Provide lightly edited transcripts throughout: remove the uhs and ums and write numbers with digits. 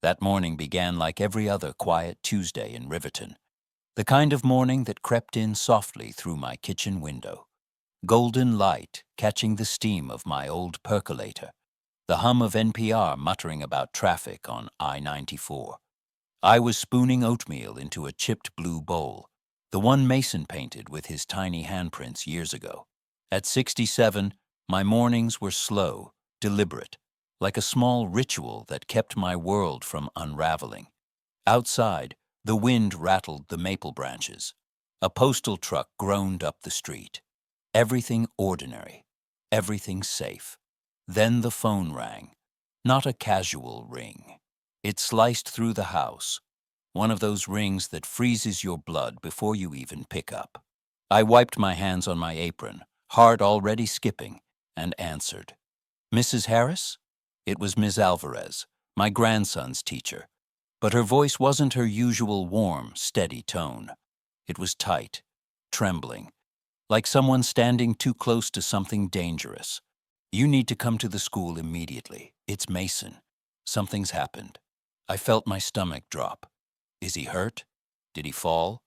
That morning began like every other quiet Tuesday in Riverton, the kind of morning that crept in softly through my kitchen window. Golden light catching the steam of my old percolator, the hum of NPR muttering about traffic on I-94. I was spooning oatmeal into a chipped blue bowl, the one Mason painted with his tiny handprints years ago. At 67, my mornings were slow, deliberate, like a small ritual that kept my world from unraveling. Outside, the wind rattled the maple branches. A postal truck groaned up the street. Everything ordinary, everything safe. Then the phone rang. Not a casual ring. It sliced through the house, one of those rings that freezes your blood before you even pick up. I wiped my hands on my apron, heart already skipping, and answered. Mrs. Harris? It was Ms. Alvarez, my grandson's teacher, but her voice wasn't her usual warm, steady tone. It was tight, trembling, like someone standing too close to something dangerous. You need to come to the school immediately. It's Mason. Something's happened. I felt my stomach drop. Is he hurt? Did he fall?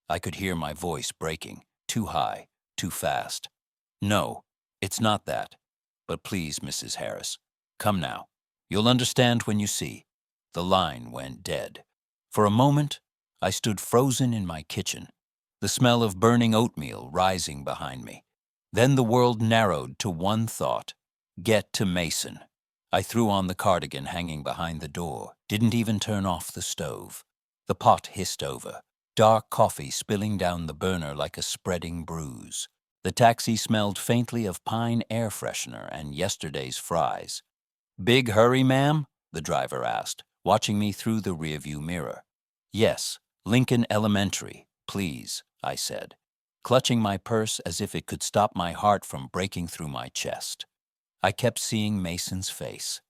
I could hear my voice breaking, too high, too fast. No, it's not that. But please, Mrs. Harris, come now. You'll understand when you see. The line went dead. For a moment, I stood frozen in my kitchen, the smell of burning oatmeal rising behind me. Then the world narrowed to one thought. Get to Mason. I threw on the cardigan hanging behind the door, didn't even turn off the stove. The pot hissed over, dark coffee spilling down the burner like a spreading bruise. The taxi smelled faintly of pine air freshener and yesterday's fries. Big hurry, ma'am? The driver asked, watching me through the rearview mirror. Yes, Lincoln Elementary, please, I said, clutching my purse as if it could stop my heart from breaking through my chest. I kept seeing Mason's face.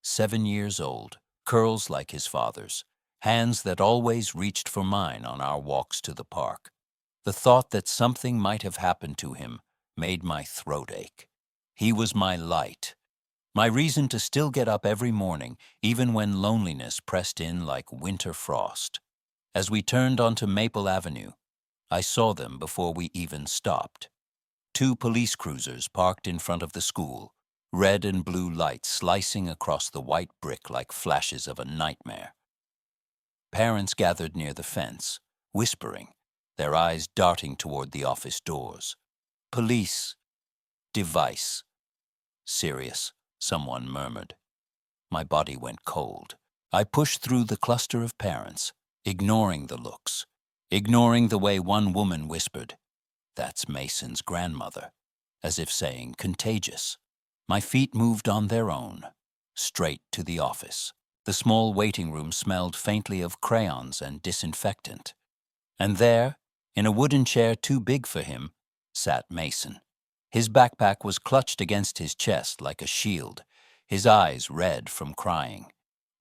7 years old, curls like his father's, hands that always reached for mine on our walks to the park. The thought that something might have happened to him made my throat ache. He was my light, my reason to still get up every morning, even when loneliness pressed in like winter frost. As we turned onto Maple Avenue, I saw them before we even stopped. 2 police cruisers parked in front of the school, red and blue lights slicing across the white brick like flashes of a nightmare. Parents gathered near the fence, whispering, their eyes darting toward the office doors. Police. Device. Serious, someone murmured. My body went cold. I pushed through the cluster of parents, ignoring the looks, ignoring the way one woman whispered, "That's Mason's grandmother," as if saying, contagious. My feet moved on their own, straight to the office. The small waiting room smelled faintly of crayons and disinfectant. And there, in a wooden chair too big for him, sat Mason. His backpack was clutched against his chest like a shield, his eyes red from crying.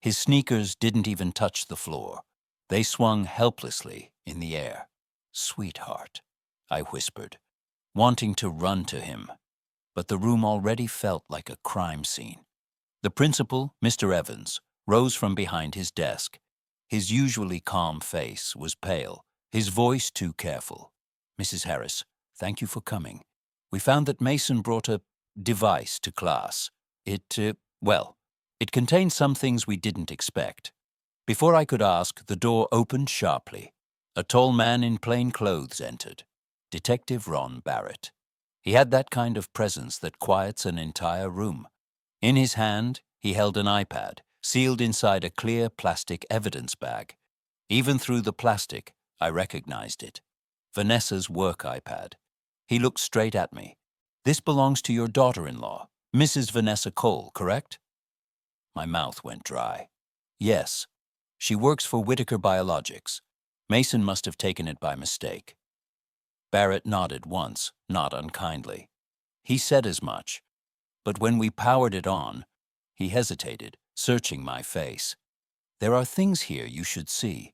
His sneakers didn't even touch the floor. They swung helplessly in the air. "Sweetheart," I whispered, wanting to run to him. But the room already felt like a crime scene. The principal, Mr. Evans, rose from behind his desk. His usually calm face was pale, his voice too careful. "Mrs. Harris, thank you for coming. We found that Mason brought a device to class. It contained some things we didn't expect." Before I could ask, the door opened sharply. A tall man in plain clothes entered. Detective Ron Barrett. He had that kind of presence that quiets an entire room. In his hand, he held an iPad, sealed inside a clear plastic evidence bag. Even through the plastic, I recognized it. Vanessa's work iPad. He looked straight at me. "This belongs to your daughter-in-law, Mrs. Vanessa Cole, correct?" My mouth went dry. "Yes. She works for Whitaker Biologics. Mason must have taken it by mistake." Barrett nodded once, not unkindly. He said as much, but when we powered it on, he hesitated, searching my face. "There are things here you should see.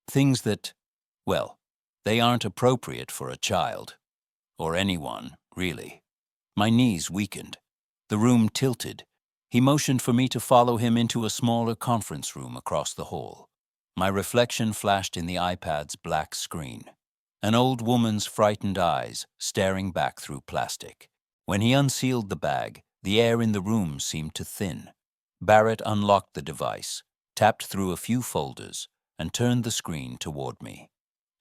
Things that, they aren't appropriate for a child. Or anyone, really." My knees weakened. The room tilted. He motioned for me to follow him into a smaller conference room across the hall. My reflection flashed in the iPad's black screen. An old woman's frightened eyes staring back through plastic. When he unsealed the bag, the air in the room seemed to thin. Barrett unlocked the device, tapped through a few folders, and turned the screen toward me.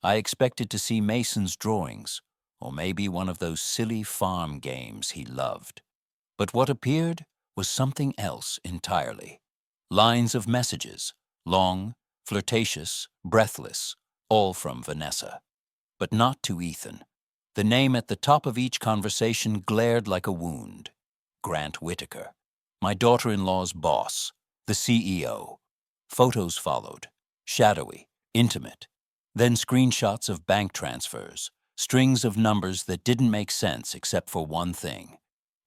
I expected to see Mason's drawings, or maybe one of those silly farm games he loved. But what appeared was something else entirely. Lines of messages, long, flirtatious, breathless, all from Vanessa. But not to Ethan. The name at the top of each conversation glared like a wound. Grant Whitaker, my daughter-in-law's boss, the CEO. Photos followed, shadowy, intimate. Then screenshots of bank transfers, strings of numbers that didn't make sense except for one thing.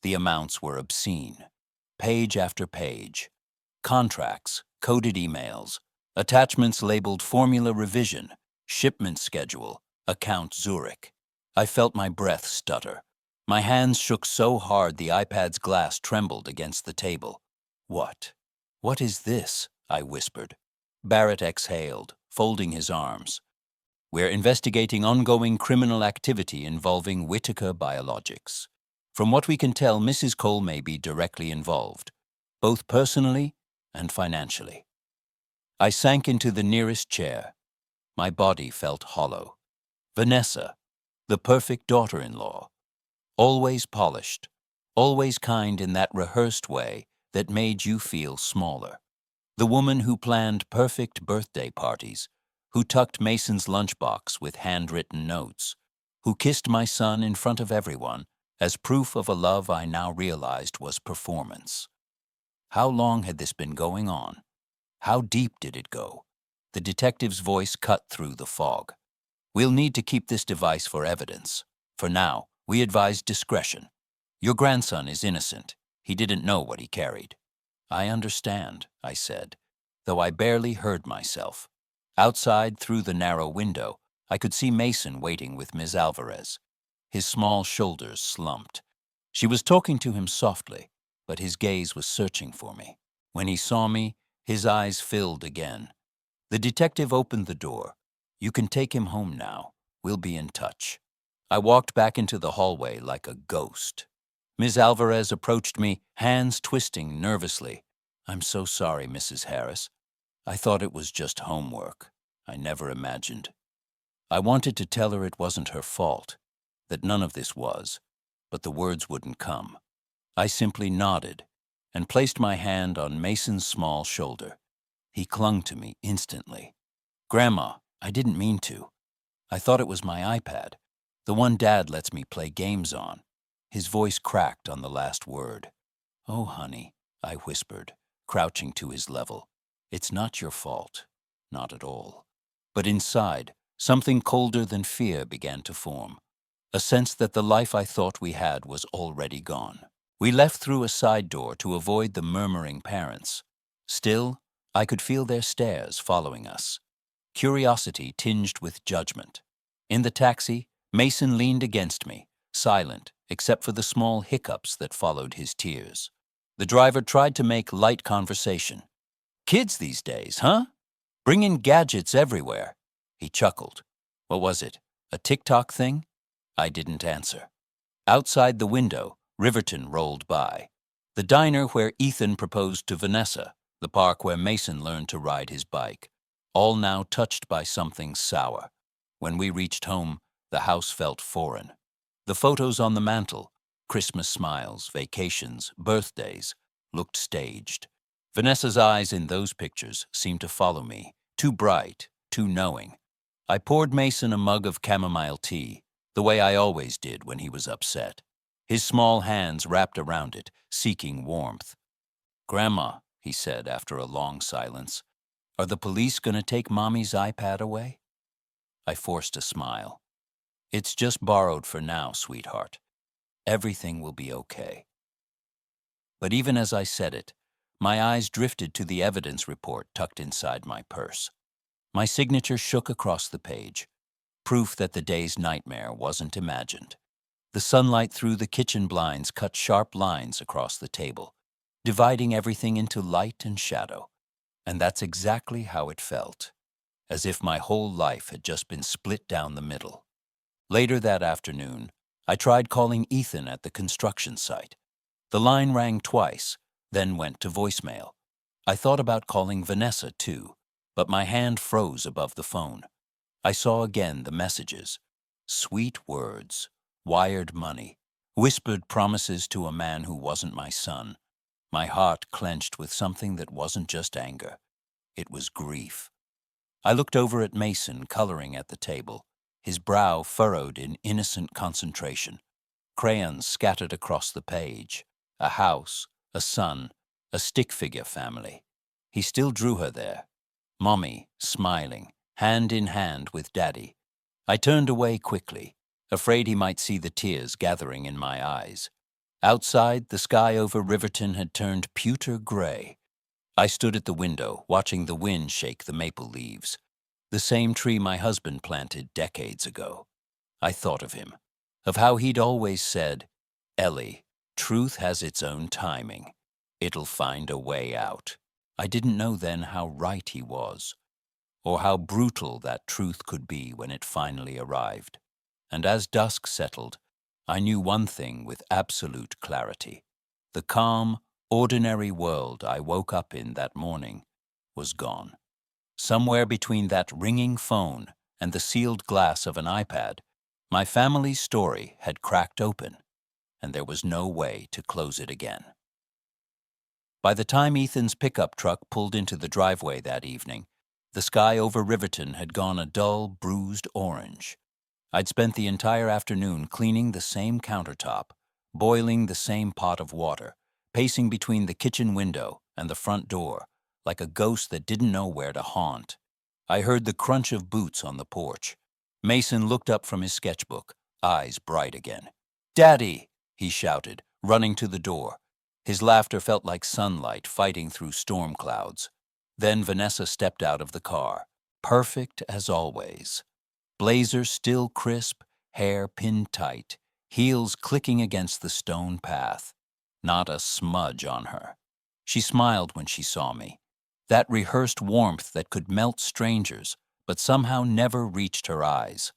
The amounts were obscene. Page after page. Contracts, coded emails, attachments labeled Formula Revision, Shipment Schedule, Account Zurich. I felt my breath stutter. My hands shook so hard the iPad's glass trembled against the table. What? What is this? I whispered. Barrett exhaled, folding his arms. We're investigating ongoing criminal activity involving Whitaker Biologics. From what we can tell, Mrs. Cole may be directly involved, both personally and financially. I sank into the nearest chair. My body felt hollow. Vanessa, the perfect daughter-in-law. Always polished, always kind in that rehearsed way that made you feel smaller. The woman who planned perfect birthday parties, who tucked Mason's lunchbox with handwritten notes, who kissed my son in front of everyone as proof of a love I now realized was performance. How long had this been going on? How deep did it go? The detective's voice cut through the fog. We'll need to keep this device for evidence. For now, we advise discretion. Your grandson is innocent. He didn't know what he carried. I understand, I said, though I barely heard myself. Outside, through the narrow window, I could see Mason waiting with Ms. Alvarez. His small shoulders slumped. She was talking to him softly, but his gaze was searching for me. When he saw me, his eyes filled again. The detective opened the door. You can take him home now. We'll be in touch. I walked back into the hallway like a ghost. Ms. Alvarez approached me, hands twisting nervously. I'm so sorry, Mrs. Harris. I thought it was just homework. I never imagined. I wanted to tell her it wasn't her fault, that none of this was, but the words wouldn't come. I simply nodded and placed my hand on Mason's small shoulder. He clung to me instantly. Grandma, I didn't mean to. I thought it was my iPad, the one Dad lets me play games on. His voice cracked on the last word. Oh, honey, I whispered, crouching to his level. It's not your fault. Not at all. But inside, something colder than fear began to form. A sense that the life I thought we had was already gone. We left through a side door to avoid the murmuring parents. Still, I could feel their stares following us. Curiosity tinged with judgment. In the taxi, Mason leaned against me, silent except for the small hiccups that followed his tears. The driver tried to make light conversation. Kids these days, huh? Bringing gadgets everywhere. He chuckled. What was it? A TikTok thing? I didn't answer. Outside the window, Riverton rolled by. The diner where Ethan proposed to Vanessa, the park where Mason learned to ride his bike, all now touched by something sour. When we reached home, the house felt foreign. The photos on the mantel, Christmas smiles, vacations, birthdays, looked staged. Vanessa's eyes in those pictures seemed to follow me, too bright, too knowing. I poured Mason a mug of chamomile tea, the way I always did when he was upset. His small hands wrapped around it, seeking warmth. Grandma, he said after a long silence, are the police going to take Mommy's iPad away? I forced a smile. It's just borrowed for now, sweetheart. Everything will be okay. But even as I said it, my eyes drifted to the evidence report tucked inside my purse. My signature shook across the page, proof that the day's nightmare wasn't imagined. The sunlight through the kitchen blinds cut sharp lines across the table. dividing everything into light and shadow. And that's exactly how it felt, as if my whole life had just been split down the middle. Later that afternoon, I tried calling Ethan at the construction site. The line rang twice, then went to voicemail. I thought about calling Vanessa, too, but my hand froze above the phone. I saw again the messages. Sweet words, wired money, whispered promises to a man who wasn't my son. My heart clenched with something that wasn't just anger. It was grief. I looked over at Mason coloring at the table, his brow furrowed in innocent concentration. Crayons scattered across the page. A house, a son, a stick figure family. He still drew her there. Mommy, smiling, hand in hand with Daddy. I turned away quickly, afraid he might see the tears gathering in my eyes. Outside, the sky over Riverton had turned pewter gray. I stood at the window, watching the wind shake the maple leaves. The same tree my husband planted decades ago. I thought of him, of how he'd always said, "Ellie, truth has its own timing. It'll find a way out." I didn't know then how right he was, or how brutal that truth could be when it finally arrived. And as dusk settled, I knew one thing with absolute clarity. The calm, ordinary world I woke up in that morning was gone. Somewhere between that ringing phone and the sealed glass of an iPad, my family's story had cracked open, and there was no way to close it again. By the time Ethan's pickup truck pulled into the driveway that evening, the sky over Riverton had gone a dull, bruised orange. I'd spent the entire afternoon cleaning the same countertop, boiling the same pot of water, pacing between the kitchen window and the front door, like a ghost that didn't know where to haunt. I heard the crunch of boots on the porch. Mason looked up from his sketchbook, eyes bright again. "Daddy!" he shouted, running to the door. His laughter felt like sunlight fighting through storm clouds. Then Vanessa stepped out of the car, perfect as always. Blazer still crisp, hair pinned tight, heels clicking against the stone path. Not a smudge on her. She smiled when she saw me. That rehearsed warmth that could melt strangers, but somehow never reached her eyes.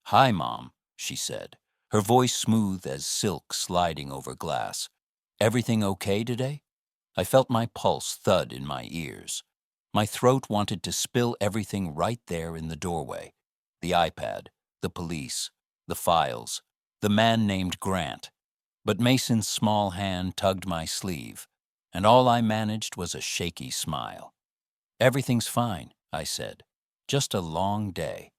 "Hi, Mom," she said, her voice smooth as silk sliding over glass. "Everything okay today?" I felt my pulse thud in my ears. My throat wanted to spill everything right there in the doorway. The iPad, the police, the files, the man named Grant. But Mason's small hand tugged my sleeve, and all I managed was a shaky smile. "Everything's fine," I said. "Just a long day."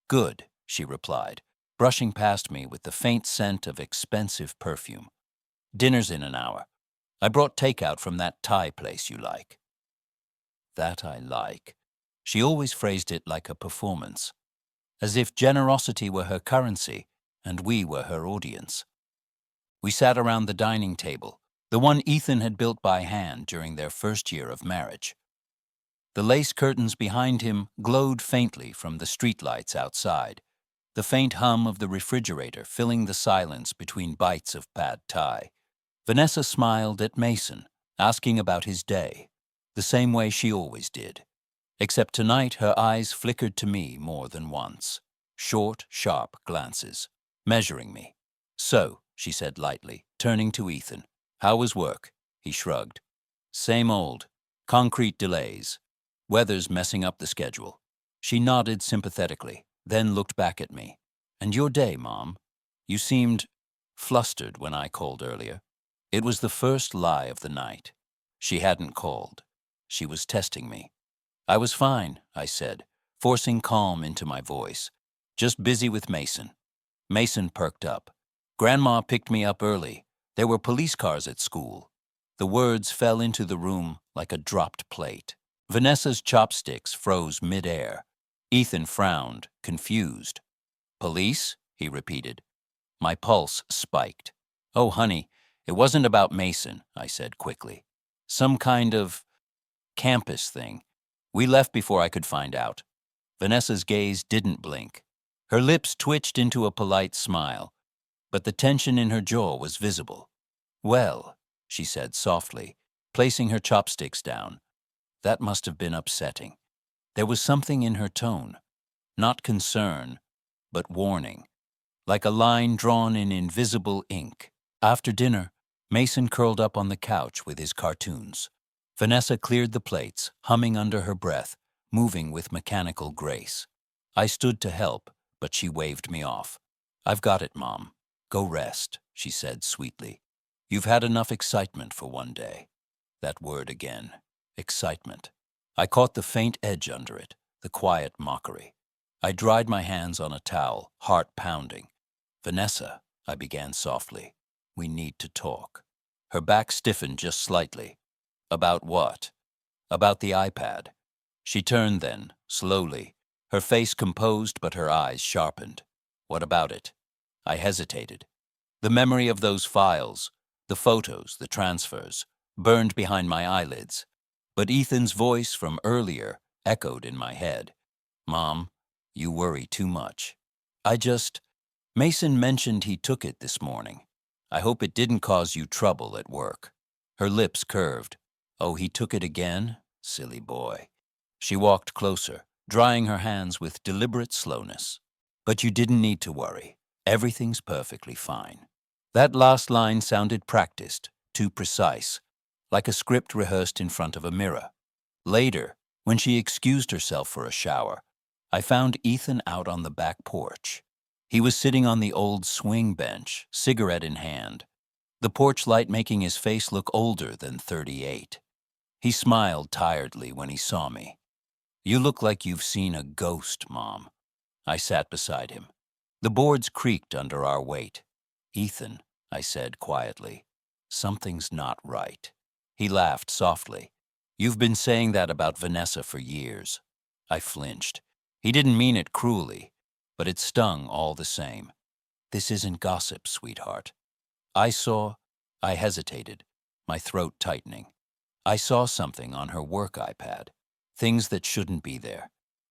"Good," she replied, brushing past me with the faint scent of expensive perfume. "Dinner's in an hour. I brought takeout from that Thai place you like." That I like. She always phrased it like a performance, as if generosity were her currency and we were her audience. We sat around the dining table, the one Ethan had built by hand during their first year of marriage. The lace curtains behind him glowed faintly from the streetlights outside, the faint hum of the refrigerator filling the silence between bites of pad thai. Vanessa smiled at Mason, asking about his day, the same way she always did. Except tonight her eyes flickered to me more than once. Short, sharp glances, measuring me. "So," she said lightly, turning to Ethan. "How was work?" He shrugged. "Same old. Concrete delays. Weather's messing up the schedule." She nodded sympathetically, then looked back at me. "And your day, Mom? You seemed flustered when I called earlier." It was the first lie of the night. She hadn't called. She was testing me. "I was fine," I said, forcing calm into my voice. "Just busy with Mason." Mason perked up. "Grandma picked me up early. There were police cars at school." The words fell into the room like a dropped plate. Vanessa's chopsticks froze mid-air. Ethan frowned, confused. "Police?" he repeated. My pulse spiked. "Oh, honey, it wasn't about Mason," I said quickly. "Some kind of campus thing. We left before I could find out." Vanessa's gaze didn't blink. Her lips twitched into a polite smile, but the tension in her jaw was visible. "Well," she said softly, placing her chopsticks down. That must have been upsetting. There was something in her tone, not concern, but warning, like a line drawn in invisible ink. After dinner, Mason curled up on the couch with his cartoons. Vanessa cleared the plates, humming under her breath, moving with mechanical grace. I stood to help, but she waved me off. "I've got it, Mom. Go rest," she said sweetly. "You've had enough excitement for one day." That word again, excitement. I caught the faint edge under it, the quiet mockery. I dried my hands on a towel, heart pounding. "Vanessa," I began softly, "we need to talk." Her back stiffened just slightly. "About what?" "About the iPad." She turned then, slowly, her face composed but her eyes sharpened. "What about it?" I hesitated. The memory of those files, the photos, the transfers, burned behind my eyelids. But Ethan's voice from earlier echoed in my head. "Mom, you worry too much." Mason mentioned he took it this morning. I hope it didn't cause you trouble at work." Her lips curved. "Oh, he took it again? Silly boy." She walked closer, drying her hands with deliberate slowness. "But you didn't need to worry. Everything's perfectly fine." That last line sounded practiced, too precise, like a script rehearsed in front of a mirror. Later, when she excused herself for a shower, I found Ethan out on the back porch. He was sitting on the old swing bench, cigarette in hand, the porch light making his face look older than 38. He smiled tiredly when he saw me. "You look like you've seen a ghost, Mom." I sat beside him. The boards creaked under our weight. "Ethan," I said quietly, "something's not right." He laughed softly. "You've been saying that about Vanessa for years." I flinched. He didn't mean it cruelly, but it stung all the same. "This isn't gossip, sweetheart. I saw—" I hesitated, my throat tightening. "I saw something on her work iPad. Things that shouldn't be there.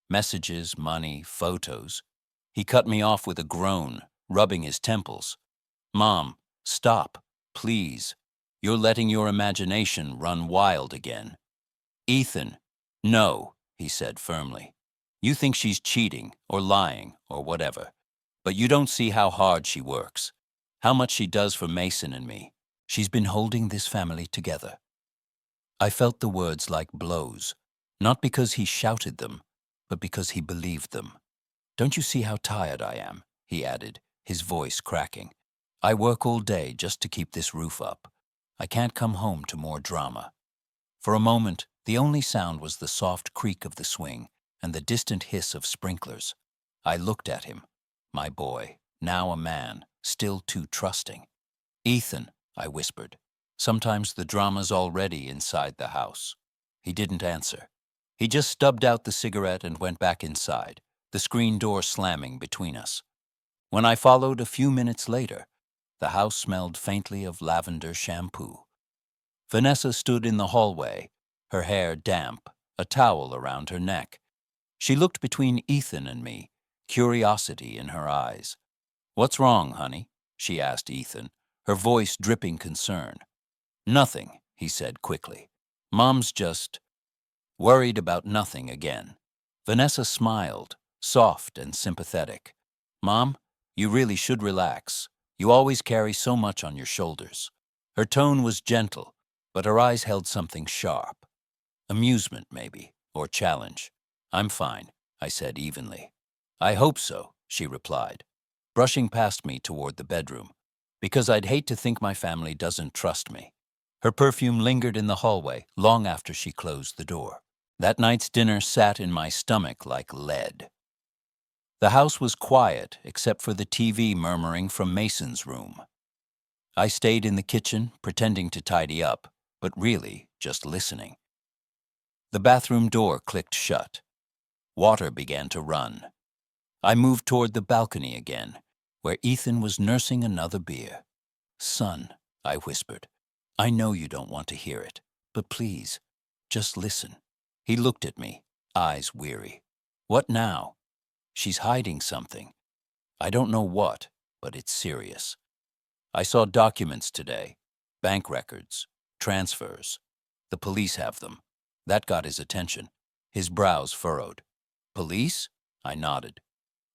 Messages, money, photos." He cut me off with a groan, rubbing his temples. "Mom, stop, please. You're letting your imagination run wild again." "Ethan." "No," he said firmly. "You think she's cheating or lying or whatever, but you don't see how hard she works, how much she does for Mason and me. She's been holding this family together." I felt the words like blows, not because he shouted them, but because he believed them. "Don't you see how tired I am?" he added, his voice cracking. "I work all day just to keep this roof up. I can't come home to more drama." For a moment, the only sound was the soft creak of the swing and the distant hiss of sprinklers. I looked at him, my boy, now a man, still too trusting. "Ethan," I whispered, "sometimes the drama's already inside the house." He didn't answer. He just stubbed out the cigarette and went back inside, the screen door slamming between us. When I followed a few minutes later, the house smelled faintly of lavender shampoo. Vanessa stood in the hallway, her hair damp, a towel around her neck. She looked between Ethan and me, curiosity in her eyes. "What's wrong, honey?" she asked Ethan, her voice dripping concern. "Nothing," he said quickly. "Mom's just worried about nothing again." Vanessa smiled, soft and sympathetic. "Mom, you really should relax. You always carry so much on your shoulders." Her tone was gentle, but her eyes held something sharp. Amusement, maybe, or challenge. "I'm fine," I said evenly. "I hope so," she replied, brushing past me toward the bedroom, "because I'd hate to think my family doesn't trust me." Her perfume lingered in the hallway long after she closed the door. That night's dinner sat in my stomach like lead. The house was quiet except for the TV murmuring from Mason's room. I stayed in the kitchen, pretending to tidy up, but really just listening. The bathroom door clicked shut. Water began to run. I moved toward the balcony again, where Ethan was nursing another beer. "Son," I whispered, "I know you don't want to hear it, but please, just listen." He looked at me, eyes weary. "What now?" "She's hiding something. I don't know what, but it's serious. I saw documents today, bank records, transfers. The police have them. That got his attention. His brows furrowed. Police? I nodded.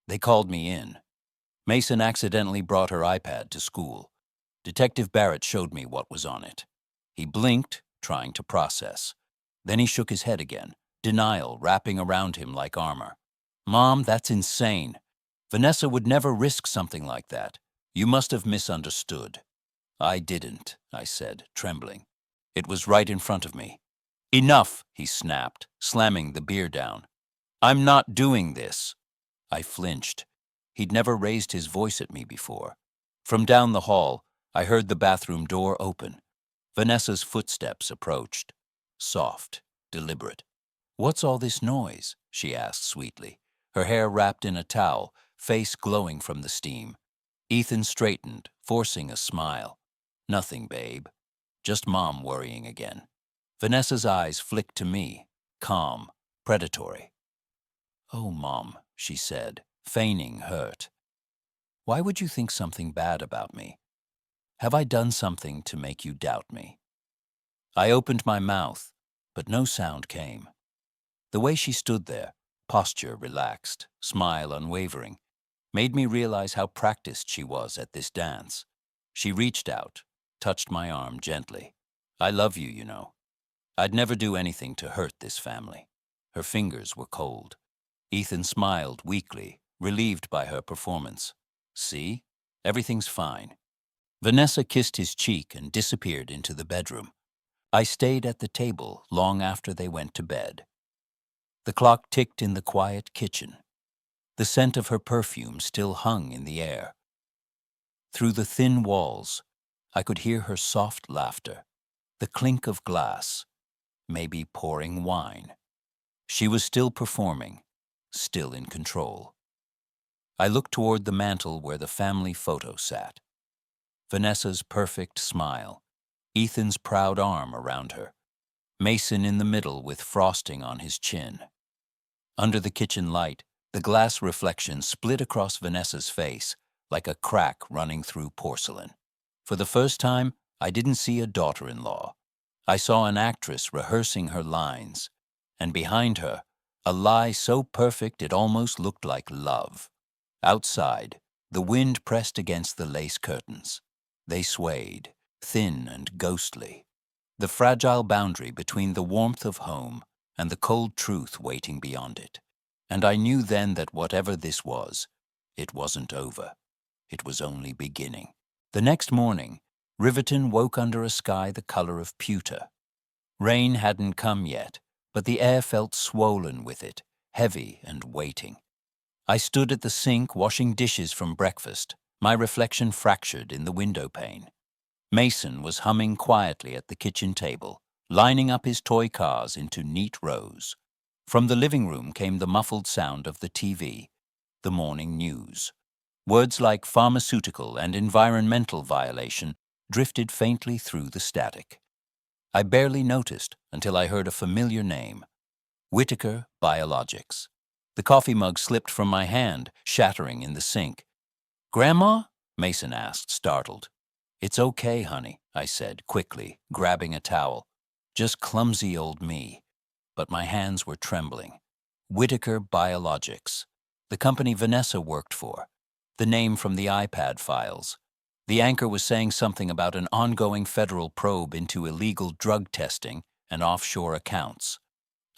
They called me in. Mason accidentally brought her iPad to school. Detective Barrett showed me what was on it. He blinked, trying to process. Then he shook his head again, denial wrapping around him like armor. Mom, that's insane. Vanessa would never risk something like that. You must have misunderstood. I didn't, I said, trembling. It was right in front of me. Enough, he snapped, slamming the beer down. I'm not doing this. I flinched. He'd never raised his voice at me before. From down the hall, I heard the bathroom door open. Vanessa's footsteps approached. Soft, deliberate. What's all this noise? She asked sweetly, her hair wrapped in a towel, face glowing from the steam. Ethan straightened, forcing a smile. Nothing, babe. Just Mom worrying again. Vanessa's eyes flicked to me, calm, predatory. Oh, Mom, she said, feigning hurt. Why would you think something bad about me? Have I done something to make you doubt me? I opened my mouth, but no sound came. The way she stood there, posture relaxed, smile unwavering, made me realize how practiced she was at this dance. She reached out, touched my arm gently. I love you, you know. I'd never do anything to hurt this family. Her fingers were cold. Ethan smiled weakly, relieved by her performance. See? Everything's fine. Vanessa kissed his cheek and disappeared into the bedroom. I stayed at the table long after they went to bed. The clock ticked in the quiet kitchen. The scent of her perfume still hung in the air. Through the thin walls, I could hear her soft laughter, the clink of glass, maybe pouring wine. She was still performing, still in control. I looked toward the mantel where the family photo sat. Vanessa's perfect smile, Ethan's proud arm around her, Mason in the middle with frosting on his chin. Under the kitchen light, the glass reflection split across Vanessa's face like a crack running through porcelain. For the first time, I didn't see a daughter-in-law. I saw an actress rehearsing her lines, and behind her, a lie so perfect it almost looked like love. Outside, the wind pressed against the lace curtains. They swayed, thin and ghostly, the fragile boundary between the warmth of home and the cold truth waiting beyond it. And I knew then that whatever this was, it wasn't over. It was only beginning. The next morning, Riverton woke under a sky the color of pewter. Rain hadn't come yet, but the air felt swollen with it, heavy and waiting. I stood at the sink washing dishes from breakfast, my reflection fractured in the window pane. Mason was humming quietly at the kitchen table, lining up his toy cars into neat rows. From the living room came the muffled sound of the TV, the morning news. Words like pharmaceutical and environmental violation drifted faintly through the static. I barely noticed until I heard a familiar name, Whitaker Biologics. The coffee mug slipped from my hand, shattering in the sink. "Grandma?" Mason asked, startled. "It's okay, honey," I said quickly, grabbing a towel. Just clumsy old me. But my hands were trembling. Whitaker Biologics, the company Vanessa worked for, the name from the iPad files. The anchor was saying something about an ongoing federal probe into illegal drug testing and offshore accounts.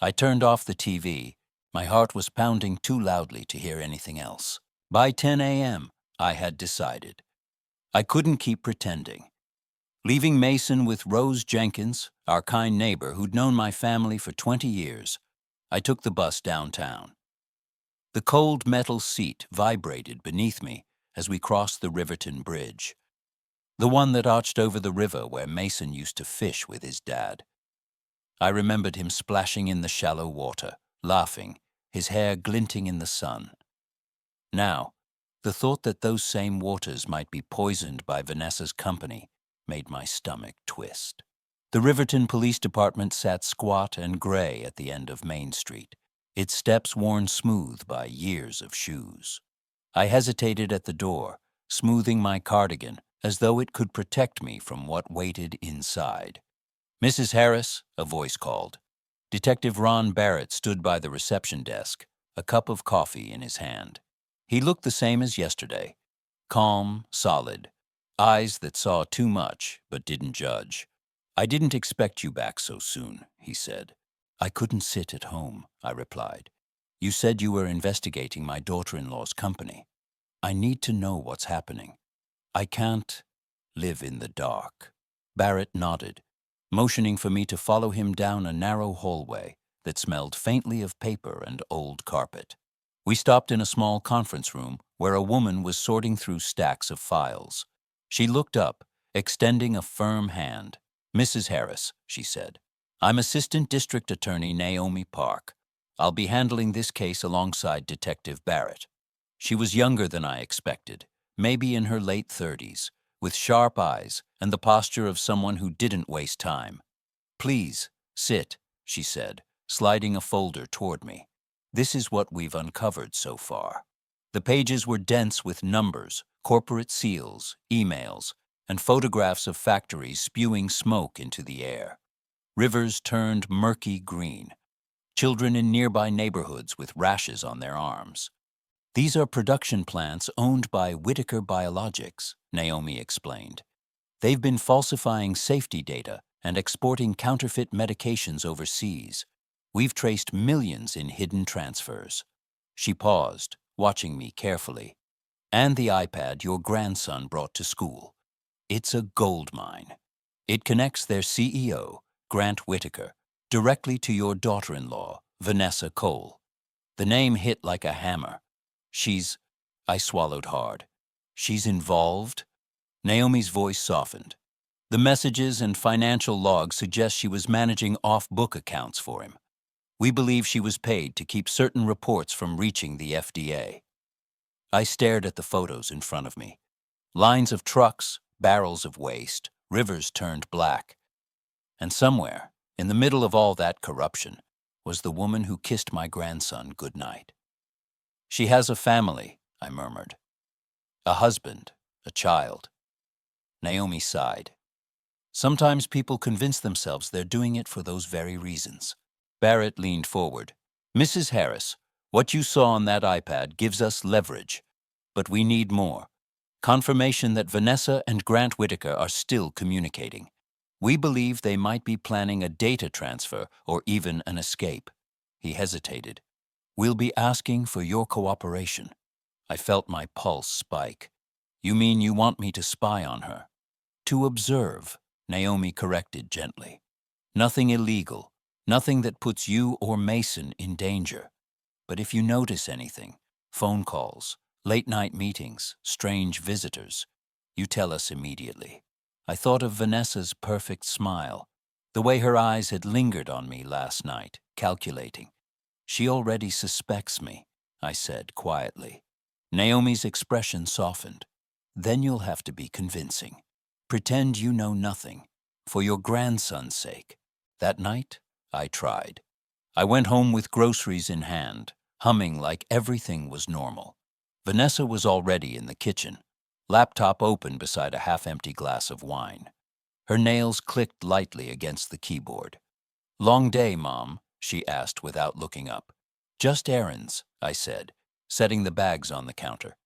I turned off the TV. My heart was pounding too loudly to hear anything else. By 10 a.m., I had decided. I couldn't keep pretending. Leaving Mason with Rose Jenkins, our kind neighbor who'd known my family for 20 years, I took the bus downtown. The cold metal seat vibrated beneath me as we crossed the Riverton Bridge, the one that arched over the river where Mason used to fish with his dad. I remembered him splashing in the shallow water, laughing, his hair glinting in the sun. Now, the thought that those same waters might be poisoned by Vanessa's company made my stomach twist. The Riverton Police Department sat squat and gray at the end of Main Street, its steps worn smooth by years of shoes. I hesitated at the door, smoothing my cardigan as though it could protect me from what waited inside. Mrs. Harris, a voice called. Detective Ron Barrett stood by the reception desk, a cup of coffee in his hand. He looked the same as yesterday, calm, solid, eyes that saw too much but didn't judge. "I didn't expect you back so soon," he said. "I couldn't sit at home," I replied. "You said you were investigating my daughter-in-law's company. I need to know what's happening. I can't live in the dark." Barrett nodded, motioning for me to follow him down a narrow hallway that smelled faintly of paper and old carpet. We stopped in a small conference room where a woman was sorting through stacks of files. She looked up, extending a firm hand. "Mrs. Harris," she said, "I'm Assistant District Attorney Naomi Park. I'll be handling this case alongside Detective Barrett." She was younger than I expected, maybe in her late 30s, with sharp eyes and the posture of someone who didn't waste time. "Please, sit," she said, sliding a folder toward me. "This is what we've uncovered so far." The pages were dense with numbers, corporate seals, emails, and photographs of factories spewing smoke into the air. Rivers turned murky green. Children in nearby neighborhoods with rashes on their arms. "These are production plants owned by Whitaker Biologics," Naomi explained. "They've been falsifying safety data and exporting counterfeit medications overseas. We've traced millions in hidden transfers." She paused, watching me carefully. "And the iPad your grandson brought to school. It's a gold mine. It connects their CEO, Grant Whitaker, directly to your daughter-in-law, Vanessa Cole. The name hit like a hammer. I swallowed hard. "She's involved?" Naomi's voice softened. "The messages and financial logs suggest she was managing off-book accounts for him. We believe she was paid to keep certain reports from reaching the FDA." I stared at the photos in front of me. Lines of trucks, barrels of waste, rivers turned black. And somewhere, in the middle of all that corruption, was the woman who kissed my grandson goodnight. "She has a family," I murmured. "A husband, a child." Naomi sighed. "Sometimes people convince themselves they're doing it for those very reasons." Barrett leaned forward. "Mrs. Harris, what you saw on that iPad gives us leverage, but we need more. Confirmation that Vanessa and Grant Whitaker are still communicating. We believe they might be planning a data transfer or even an escape." He hesitated. "We'll be asking for your cooperation." I felt my pulse spike. "You mean you want me to spy on her?" "To observe," Naomi corrected gently. "Nothing illegal, nothing that puts you or Mason in danger. But if you notice anything, phone calls, late-night meetings, strange visitors, you tell us immediately." I thought of Vanessa's perfect smile, the way her eyes had lingered on me last night, calculating. "She already suspects me," I said quietly. Naomi's expression softened. "Then you'll have to be convincing. Pretend you know nothing, for your grandson's sake." That night, I tried. I went home with groceries in hand, humming like everything was normal. Vanessa was already in the kitchen, laptop open beside a half-empty glass of wine. Her nails clicked lightly against the keyboard. "Long day, Mom?" she asked without looking up. "Just errands," I said, setting the bags on the counter.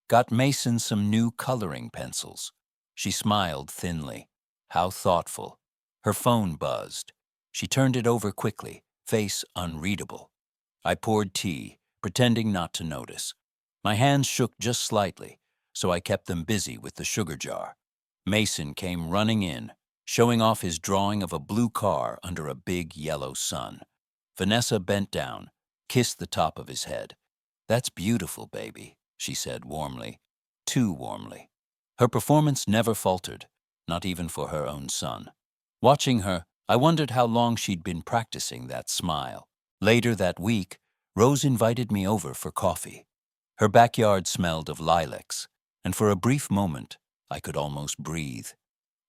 "Got Mason some new coloring pencils." She smiled thinly. How thoughtful. Her phone buzzed. She turned it over quickly, face unreadable. I poured tea, pretending not to notice. My hands shook just slightly, so I kept them busy with the sugar jar. Mason came running in, showing off his drawing of a blue car under a big yellow sun. Vanessa bent down, kissed the top of his head. "That's beautiful, baby," she said warmly, too warmly. Her performance never faltered, not even for her own son. Watching her, I wondered how long she'd been practicing that smile. Later that week, Rose invited me over for coffee. Her backyard smelled of lilacs, and for a brief moment, I could almost breathe.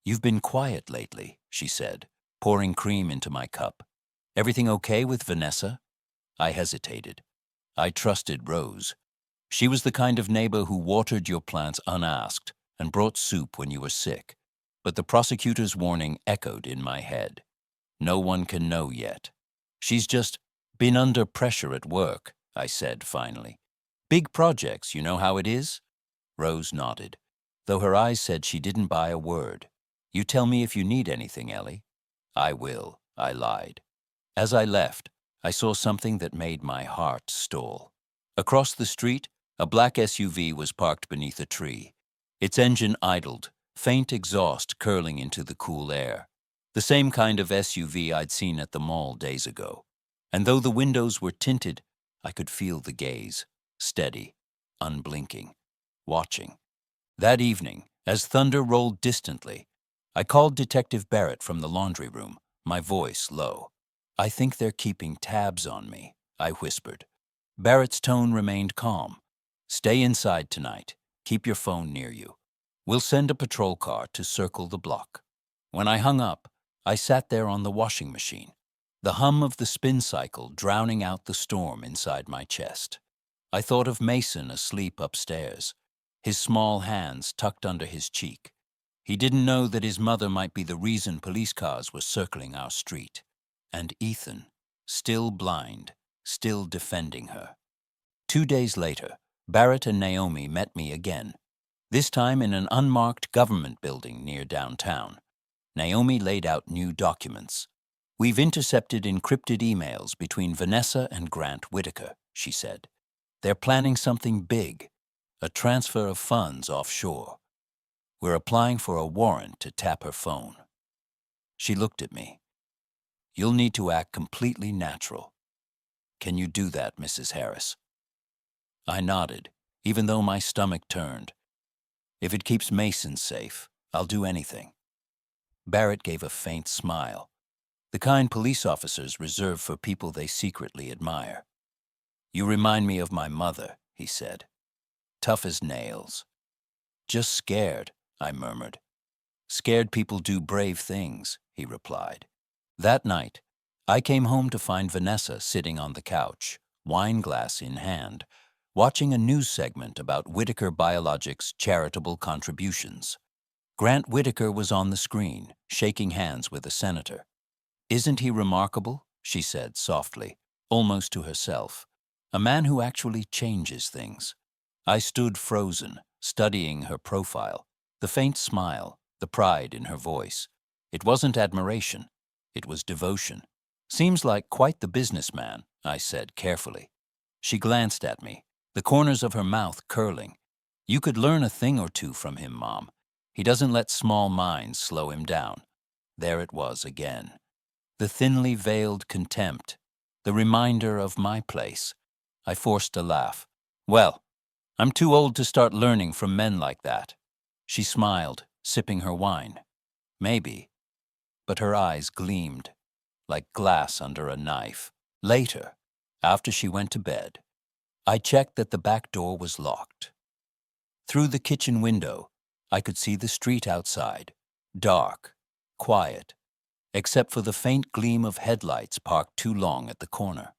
"You've been quiet lately," she said, pouring cream into my cup. "Everything okay with Vanessa?" I hesitated. I trusted Rose. She was the kind of neighbor who watered your plants unasked and brought soup when you were sick. But the prosecutor's warning echoed in my head. No one can know yet. She's just been under pressure at work, I said finally. Big projects, you know how it is? Rose nodded, though her eyes said she didn't buy a word. You tell me if you need anything, Ellie. I will, I lied. As I left, I saw something that made my heart stall. Across the street, a black SUV was parked beneath a tree. Its engine idled, faint exhaust curling into the cool air. The same kind of SUV I'd seen at the mall days ago. And though the windows were tinted, I could feel the gaze, steady, unblinking, watching. That evening, as thunder rolled distantly, I called Detective Barrett from the laundry room, my voice low. I think they're keeping tabs on me, I whispered. Barrett's tone remained calm. Stay inside tonight. Keep your phone near you. We'll send a patrol car to circle the block. When I hung up, I sat there on the washing machine, the hum of the spin cycle drowning out the storm inside my chest. I thought of Mason asleep upstairs, his small hands tucked under his cheek. He didn't know that his mother might be the reason police cars were circling our street. And Ethan, still blind, still defending her. 2 days later, Barrett and Naomi met me again, this time in an unmarked government building near downtown. Naomi laid out new documents. We've intercepted encrypted emails between Vanessa and Grant Whitaker, she said. They're planning something big, a transfer of funds offshore. We're applying for a warrant to tap her phone. She looked at me. You'll need to act completely natural. Can you do that, Mrs. Harris? I nodded, even though my stomach turned. If it keeps Mason safe, I'll do anything. Barrett gave a faint smile, the kind police officers reserve for people they secretly admire. You remind me of my mother, he said. Tough as nails. Just scared, I murmured. Scared people do brave things, he replied. That night, I came home to find Vanessa sitting on the couch, wine glass in hand, watching a news segment about Whitaker Biologics' charitable contributions. Grant Whitaker was on the screen, shaking hands with a senator. Isn't he remarkable? She said softly, almost to herself. A man who actually changes things. I stood frozen, studying her profile, the faint smile, the pride in her voice. It wasn't admiration. It was devotion. Seems like quite the businessman, I said carefully. She glanced at me, the corners of her mouth curling. You could learn a thing or two from him, Mom. He doesn't let small minds slow him down. There it was again. The thinly veiled contempt, the reminder of my place. I forced a laugh. Well, I'm too old to start learning from men like that. She smiled, sipping her wine. Maybe. But her eyes gleamed, like glass under a knife. Later, after she went to bed, I checked that the back door was locked. Through the kitchen window, I could see the street outside, dark, quiet, except for the faint gleam of headlights parked too long at the corner.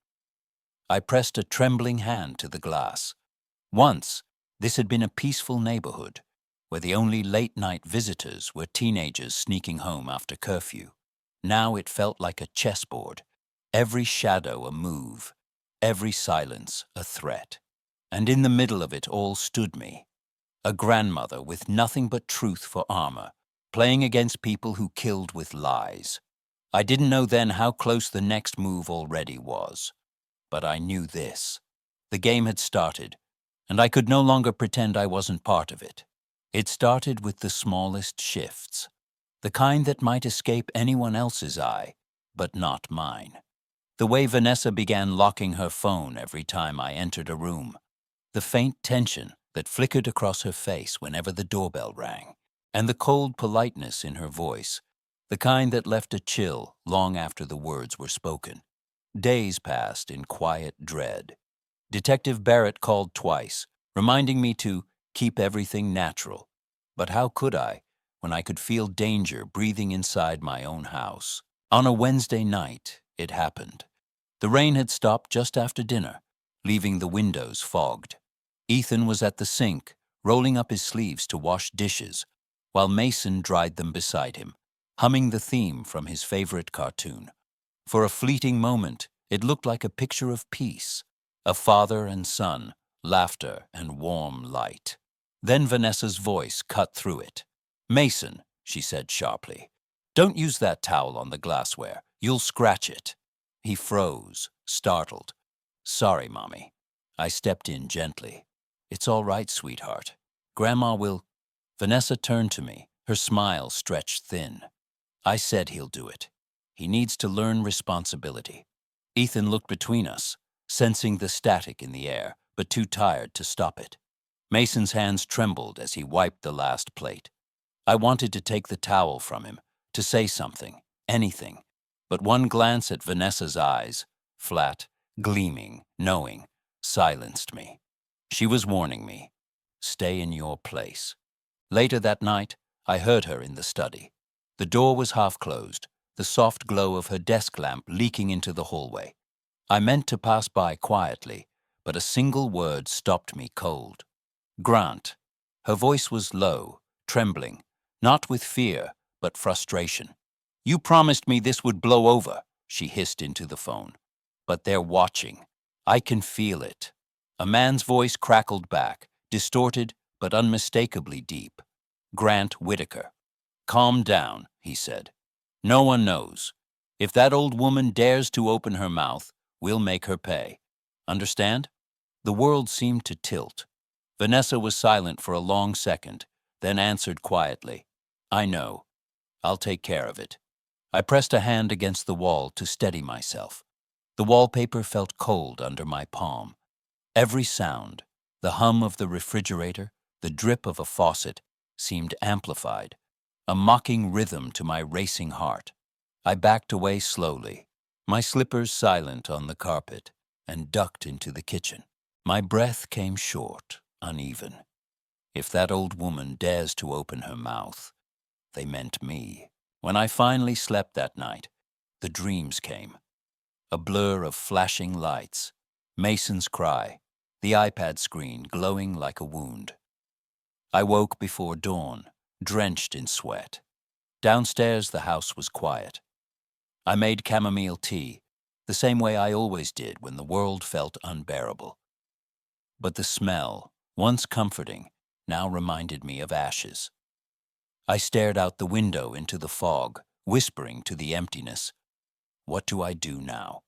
I pressed a trembling hand to the glass. Once, this had been a peaceful neighborhood, where the only late-night visitors were teenagers sneaking home after curfew. Now it felt like a chessboard, every shadow a move, every silence a threat. And in the middle of it all stood me, a grandmother with nothing but truth for armor, playing against people who killed with lies. I didn't know then how close the next move already was. But I knew this. The game had started, and I could no longer pretend I wasn't part of it. It started with the smallest shifts, the kind that might escape anyone else's eye, but not mine. The way Vanessa began locking her phone every time I entered a room, the faint tension that flickered across her face whenever the doorbell rang, and the cold politeness in her voice, the kind that left a chill long after the words were spoken. Days passed in quiet dread. Detective Barrett called twice, reminding me to keep everything natural. But how could I, when I could feel danger breathing inside my own house? On a Wednesday night, it happened. The rain had stopped just after dinner, leaving the windows fogged. Ethan was at the sink, rolling up his sleeves to wash dishes, while Mason dried them beside him, humming the theme from his favorite cartoon. For a fleeting moment, it looked like a picture of peace, a father and son, laughter and warm light. Then Vanessa's voice cut through it. "Mason," she said sharply, "don't use that towel on the glassware. You'll scratch it." He froze, startled. "Sorry, Mommy." I stepped in gently. "It's all right, sweetheart. Grandma will—" Vanessa turned to me, her smile stretched thin. "I said he'll do it. He needs to learn responsibility." Ethan looked between us, sensing the static in the air, but too tired to stop it. Mason's hands trembled as he wiped the last plate. I wanted to take the towel from him, to say something, anything, but one glance at Vanessa's eyes, flat, gleaming, knowing, silenced me. She was warning me, "Stay in your place." Later that night, I heard her in the study. The door was half closed, the soft glow of her desk lamp leaking into the hallway. I meant to pass by quietly, but a single word stopped me cold. "Grant." Her voice was low, trembling, not with fear, but frustration. "You promised me this would blow over," she hissed into the phone. "But they're watching. I can feel it." A man's voice crackled back, distorted but unmistakably deep. "Grant Whitaker." "Calm down," he said. "No one knows. If that old woman dares to open her mouth, we'll make her pay. Understand?" The world seemed to tilt. Vanessa was silent for a long second, then answered quietly, "I know. I'll take care of it." I pressed a hand against the wall to steady myself. The wallpaper felt cold under my palm. Every sound, the hum of the refrigerator, the drip of a faucet, seemed amplified, a mocking rhythm to my racing heart. I backed away slowly, my slippers silent on the carpet, and ducked into the kitchen. My breath came short, uneven. If that old woman dares to open her mouth, they meant me. When I finally slept that night, the dreams came. A blur of flashing lights, Mason's cry, the iPad screen glowing like a wound. I woke before dawn, drenched in sweat. Downstairs, the house was quiet. I made chamomile tea, the same way I always did when the world felt unbearable. But the smell, once comforting, now reminded me of ashes. I stared out the window into the fog, whispering to the emptiness, "What do I do now?"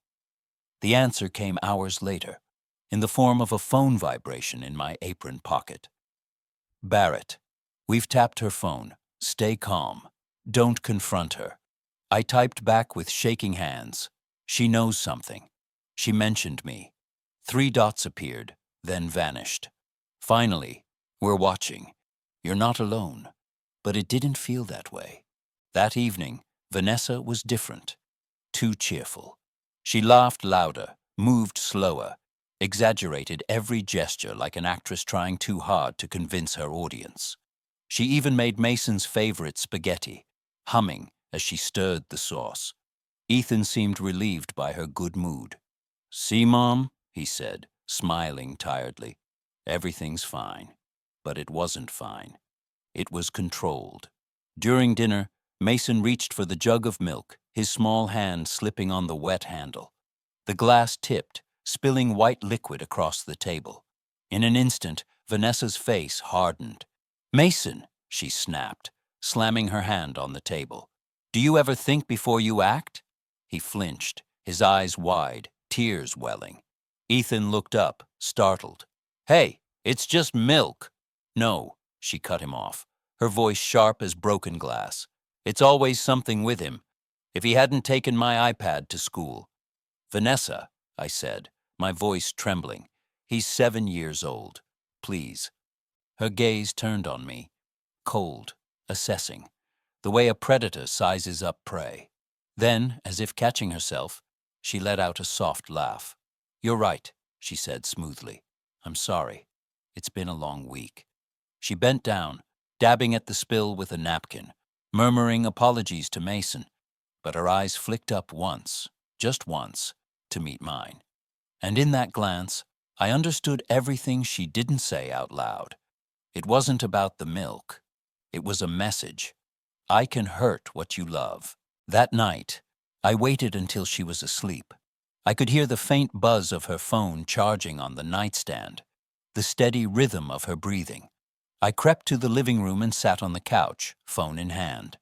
The answer came hours later, in the form of a phone vibration in my apron pocket. "Barrett, we've tapped her phone. Stay calm. Don't confront her." I typed back with shaking hands. "She knows something." She mentioned me. 3 dots appeared, then vanished. "Finally, we're watching. You're not alone." But it didn't feel that way. That evening, Vanessa was different. Too cheerful. She laughed louder, moved slower, exaggerated every gesture like an actress trying too hard to convince her audience. She even made Mason's favorite spaghetti, humming as she stirred the sauce. Ethan seemed relieved by her good mood. "See, Mom?" he said, smiling tiredly. "Everything's fine." But it wasn't fine. It was controlled. During dinner, Mason reached for the jug of milk, his small hand slipping on the wet handle. The glass tipped, spilling white liquid across the table. In an instant, Vanessa's face hardened. "Mason," she snapped, slamming her hand on the table. "Do you ever think before you act?" He flinched, his eyes wide, tears welling. Ethan looked up, startled. "Hey, it's just milk." "No," she cut him off, her voice sharp as broken glass. "It's always something with him. If he hadn't taken my iPad to school." "Vanessa," I said, my voice trembling, "he's 7 years old. Please." Her gaze turned on me, cold, assessing, the way a predator sizes up prey. Then, as if catching herself, she let out a soft laugh. "You're right," she said smoothly. "I'm sorry. It's been a long week." She bent down, dabbing at the spill with a napkin, murmuring apologies to Mason, but her eyes flicked up once, just once, to meet mine. And in that glance, I understood everything she didn't say out loud. It wasn't about the milk. It was a message. I can hurt what you love. That night, I waited until she was asleep. I could hear the faint buzz of her phone charging on the nightstand, the steady rhythm of her breathing. I crept to the living room and sat on the couch, phone in hand.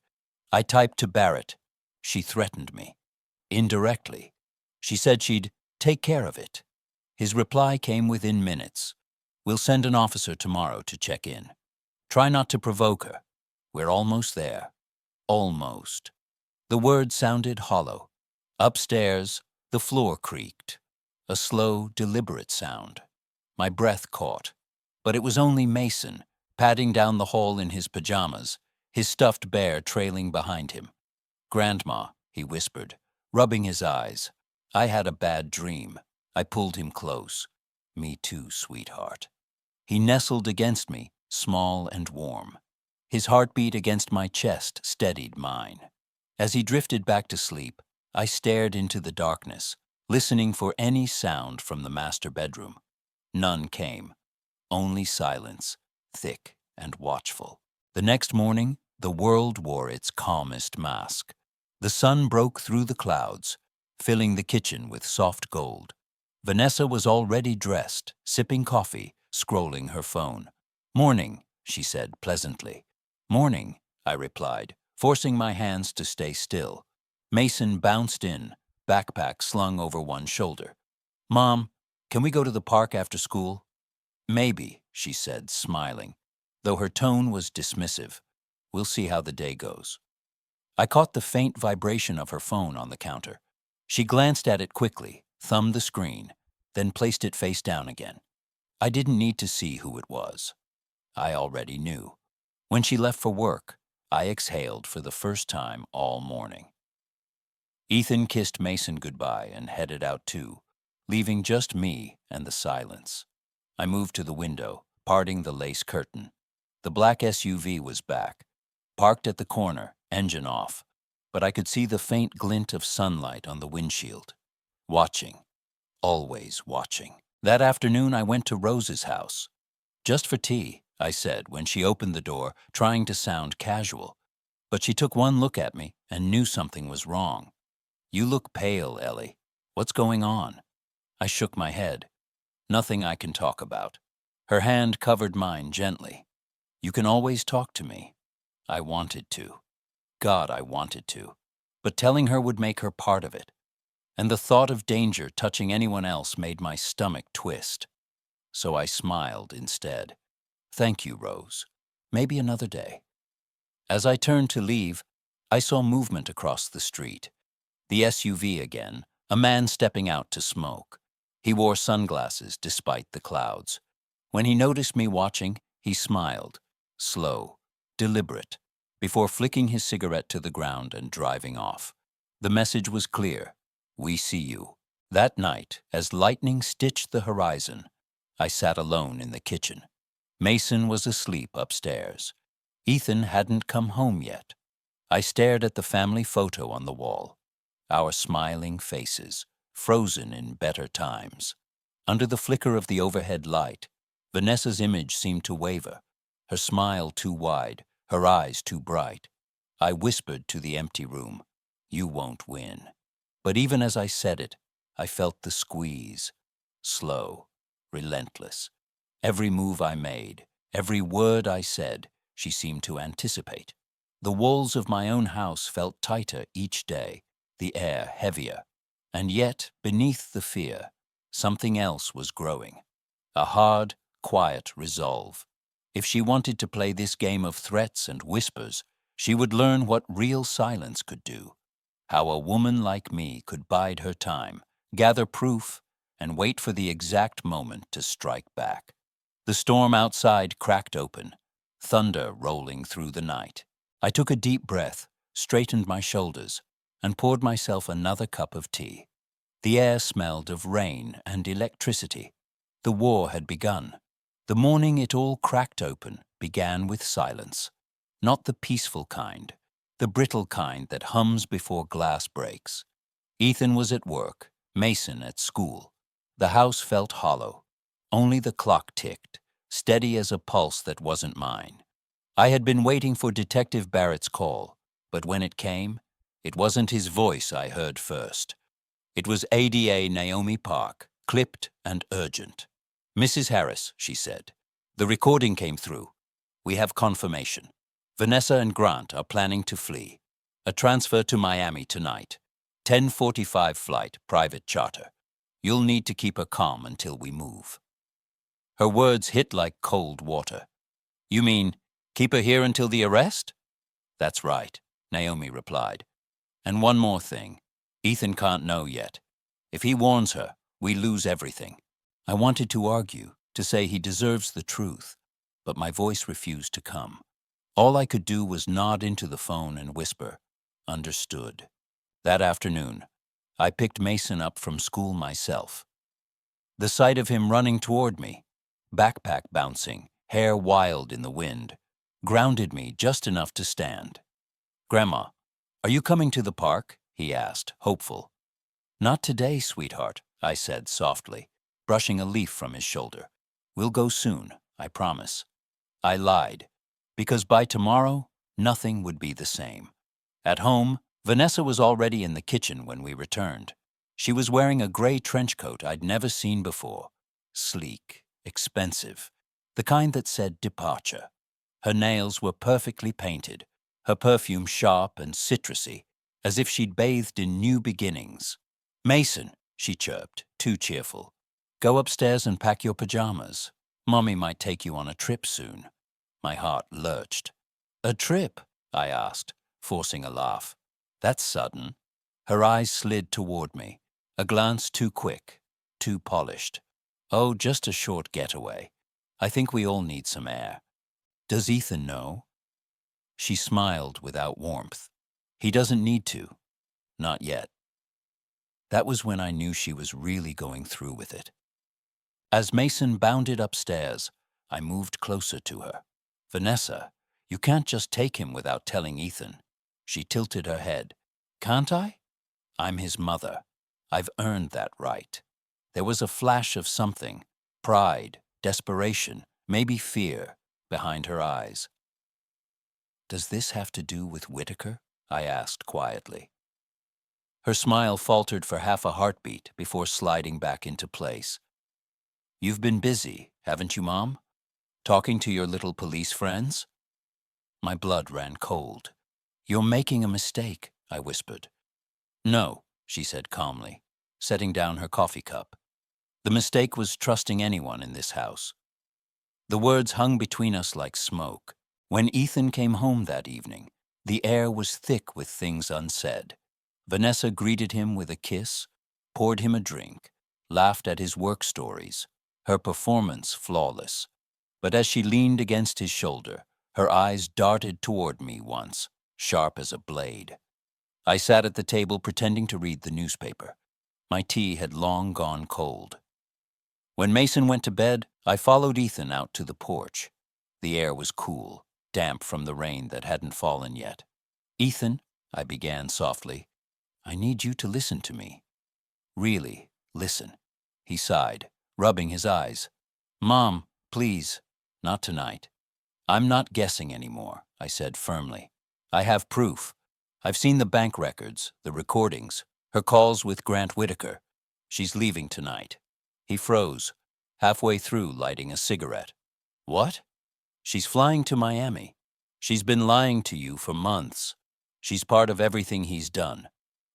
I typed to Barrett. She threatened me. Indirectly. She said she'd take care of it. His reply came within minutes. We'll send an officer tomorrow to check in. Try not to provoke her. We're almost there. Almost. The word sounded hollow. Upstairs, the floor creaked. A slow, deliberate sound. My breath caught. But it was only Mason, padding down the hall in his pajamas, his stuffed bear trailing behind him. "Grandma," he whispered, rubbing his eyes. "I had a bad dream." I pulled him close. "Me too, sweetheart." He nestled against me, small and warm. His heartbeat against my chest steadied mine. As he drifted back to sleep, I stared into the darkness, listening for any sound from the master bedroom. None came. Only silence, thick and watchful. The next morning, the world wore its calmest mask. The sun broke through the clouds, filling the kitchen with soft gold. Vanessa was already dressed, sipping coffee, scrolling her phone. "Morning," she said pleasantly. "Morning," I replied, forcing my hands to stay still. Mason bounced in, backpack slung over one shoulder. "Mom, can we go to the park after school?" "Maybe," she said, smiling, though her tone was dismissive. "We'll see how the day goes." I caught the faint vibration of her phone on the counter. She glanced at it quickly, thumbed the screen, then placed it face down again. I didn't need to see who it was. I already knew. When she left for work, I exhaled for the first time all morning. Ethan kissed Mason goodbye and headed out too, leaving just me and the silence. I moved to the window, parting the lace curtain. The black SUV was back, parked at the corner, engine off, but I could see the faint glint of sunlight on the windshield. Watching. Always watching. That afternoon I went to Rose's house. "Just for tea," I said when she opened the door, trying to sound casual. But she took one look at me and knew something was wrong. "You look pale, Ellie. What's going on?" I shook my head. "Nothing I can talk about." Her hand covered mine gently. "You can always talk to me." I wanted to. God, I wanted to. But telling her would make her part of it. And the thought of danger touching anyone else made my stomach twist. So I smiled instead. "Thank you, Rose. Maybe another day." As I turned to leave, I saw movement across the street. The SUV again, a man stepping out to smoke. He wore sunglasses despite the clouds. When he noticed me watching, he smiled, slow, deliberate, before flicking his cigarette to the ground and driving off. The message was clear. "We see you." That night, as lightning stitched the horizon, I sat alone in the kitchen. Mason was asleep upstairs. Ethan hadn't come home yet. I stared at the family photo on the wall. Our smiling faces, frozen in better times. Under the flicker of the overhead light, Vanessa's image seemed to waver, her smile too wide, her eyes too bright. I whispered to the empty room, "You won't win." But even as I said it, I felt the squeeze. Slow, relentless. Every move I made, every word I said, she seemed to anticipate. The walls of my own house felt tighter each day, the air heavier. And yet, beneath the fear, something else was growing. A hard, quiet resolve. If she wanted to play this game of threats and whispers, she would learn what real silence could do. How a woman like me could bide her time, gather proof, and wait for the exact moment to strike back. The storm outside cracked open, thunder rolling through the night. I took a deep breath, straightened my shoulders, and poured myself another cup of tea. The air smelled of rain and electricity. The war had begun. The morning it all cracked open began with silence. Not the peaceful kind, the brittle kind that hums before glass breaks. Ethan was at work, Mason at school. The house felt hollow. Only the clock ticked, steady as a pulse that wasn't mine. I had been waiting for Detective Barrett's call, but when it came, It wasn't his voice I heard first. It was ADA Naomi Park, clipped and urgent. "Mrs. Harris," she said, "the recording came through. We have confirmation. Vanessa and Grant are planning to flee. A transfer to Miami tonight. 10:45 flight, private charter. You'll need to keep her calm until we move." Her words hit like cold water. "You mean, keep her here until the arrest?" "That's right," Naomi replied. "And one more thing. Ethan can't know yet. If he warns her, we lose everything." I wanted to argue, to say he deserves the truth, but my voice refused to come. All I could do was nod into the phone and whisper, "Understood." That afternoon, I picked Mason up from school myself. The sight of him running toward me, backpack bouncing, hair wild in the wind, grounded me just enough to stand. "Grandma, are you coming to the park?" he asked, hopeful. "Not today, sweetheart," I said softly, brushing a leaf from his shoulder. "We'll go soon, I promise." I lied, because by tomorrow, nothing would be the same. At home, Vanessa was already in the kitchen when we returned. She was wearing a gray trench coat I'd never seen before. Sleek, expensive, the kind that said departure. Her nails were perfectly painted, her perfume sharp and citrusy, as if she'd bathed in new beginnings. "Mason," she chirped, too cheerful, "go upstairs and pack your pajamas. Mommy might take you on a trip soon." My heart lurched. "A trip?" I asked, forcing a laugh. "That's sudden." Her eyes slid toward me, a glance too quick, too polished. "Oh, just a short getaway. I think we all need some air." "Does Ethan know?" She smiled without warmth. "He doesn't need to. Not yet." That was when I knew she was really going through with it. As Mason bounded upstairs, I moved closer to her. "Vanessa, you can't just take him without telling Ethan." She tilted her head. "Can't I? I'm his mother. I've earned that right." There was a flash of something, pride, desperation, maybe fear, behind her eyes. "Does this have to do with Whitaker?" I asked quietly. Her smile faltered for half a heartbeat before sliding back into place. "You've been busy, haven't you, Mom? Talking to your little police friends?" My blood ran cold. "You're making a mistake," I whispered. "No," she said calmly, setting down her coffee cup. "The mistake was trusting anyone in this house." The words hung between us like smoke. When Ethan came home that evening, the air was thick with things unsaid. Vanessa greeted him with a kiss, poured him a drink, laughed at his work stories, her performance flawless. But as she leaned against his shoulder, her eyes darted toward me once, sharp as a blade. I sat at the table pretending to read the newspaper. My tea had long gone cold. When Mason went to bed, I followed Ethan out to the porch. The air was cool, damp from the rain that hadn't fallen yet. "Ethan," I began softly, "I need you to listen to me. Really, listen." He sighed, rubbing his eyes. "Mom, please, not tonight." "I'm not guessing anymore," I said firmly. "I have proof. I've seen the bank records, the recordings, her calls with Grant Whitaker. She's leaving tonight." He froze, halfway through lighting a cigarette. "What?" "She's flying to Miami. She's been lying to you for months. She's part of everything he's done."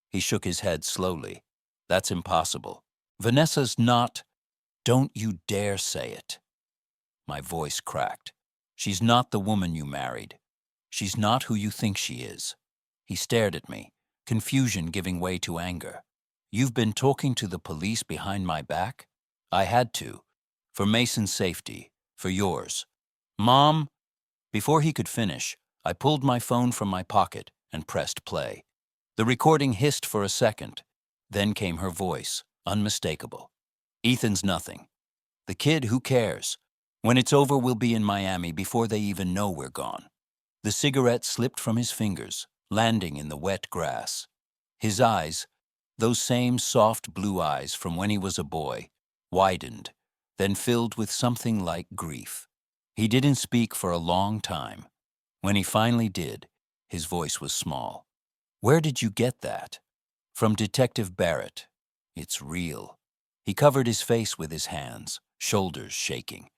He shook his head slowly. "That's impossible. Vanessa's not—" "Don't you dare say it." My voice cracked. "She's not the woman you married. She's not who you think she is." He stared at me, confusion giving way to anger. "You've been talking to the police behind my back?" "I had to. For Mason's safety. For yours." "Mom!" Before he could finish, I pulled my phone from my pocket and pressed play. The recording hissed for a second. Then came her voice, unmistakable. "Ethan's nothing. The kid, who cares? When it's over, we'll be in Miami before they even know we're gone." The cigarette slipped from his fingers, landing in the wet grass. His eyes, those same soft blue eyes from when he was a boy, widened, then filled with something like grief. He didn't speak for a long time. When he finally did, his voice was small. Where did you get that? From Detective Barrett. It's real. He covered his face with his hands, shoulders shaking.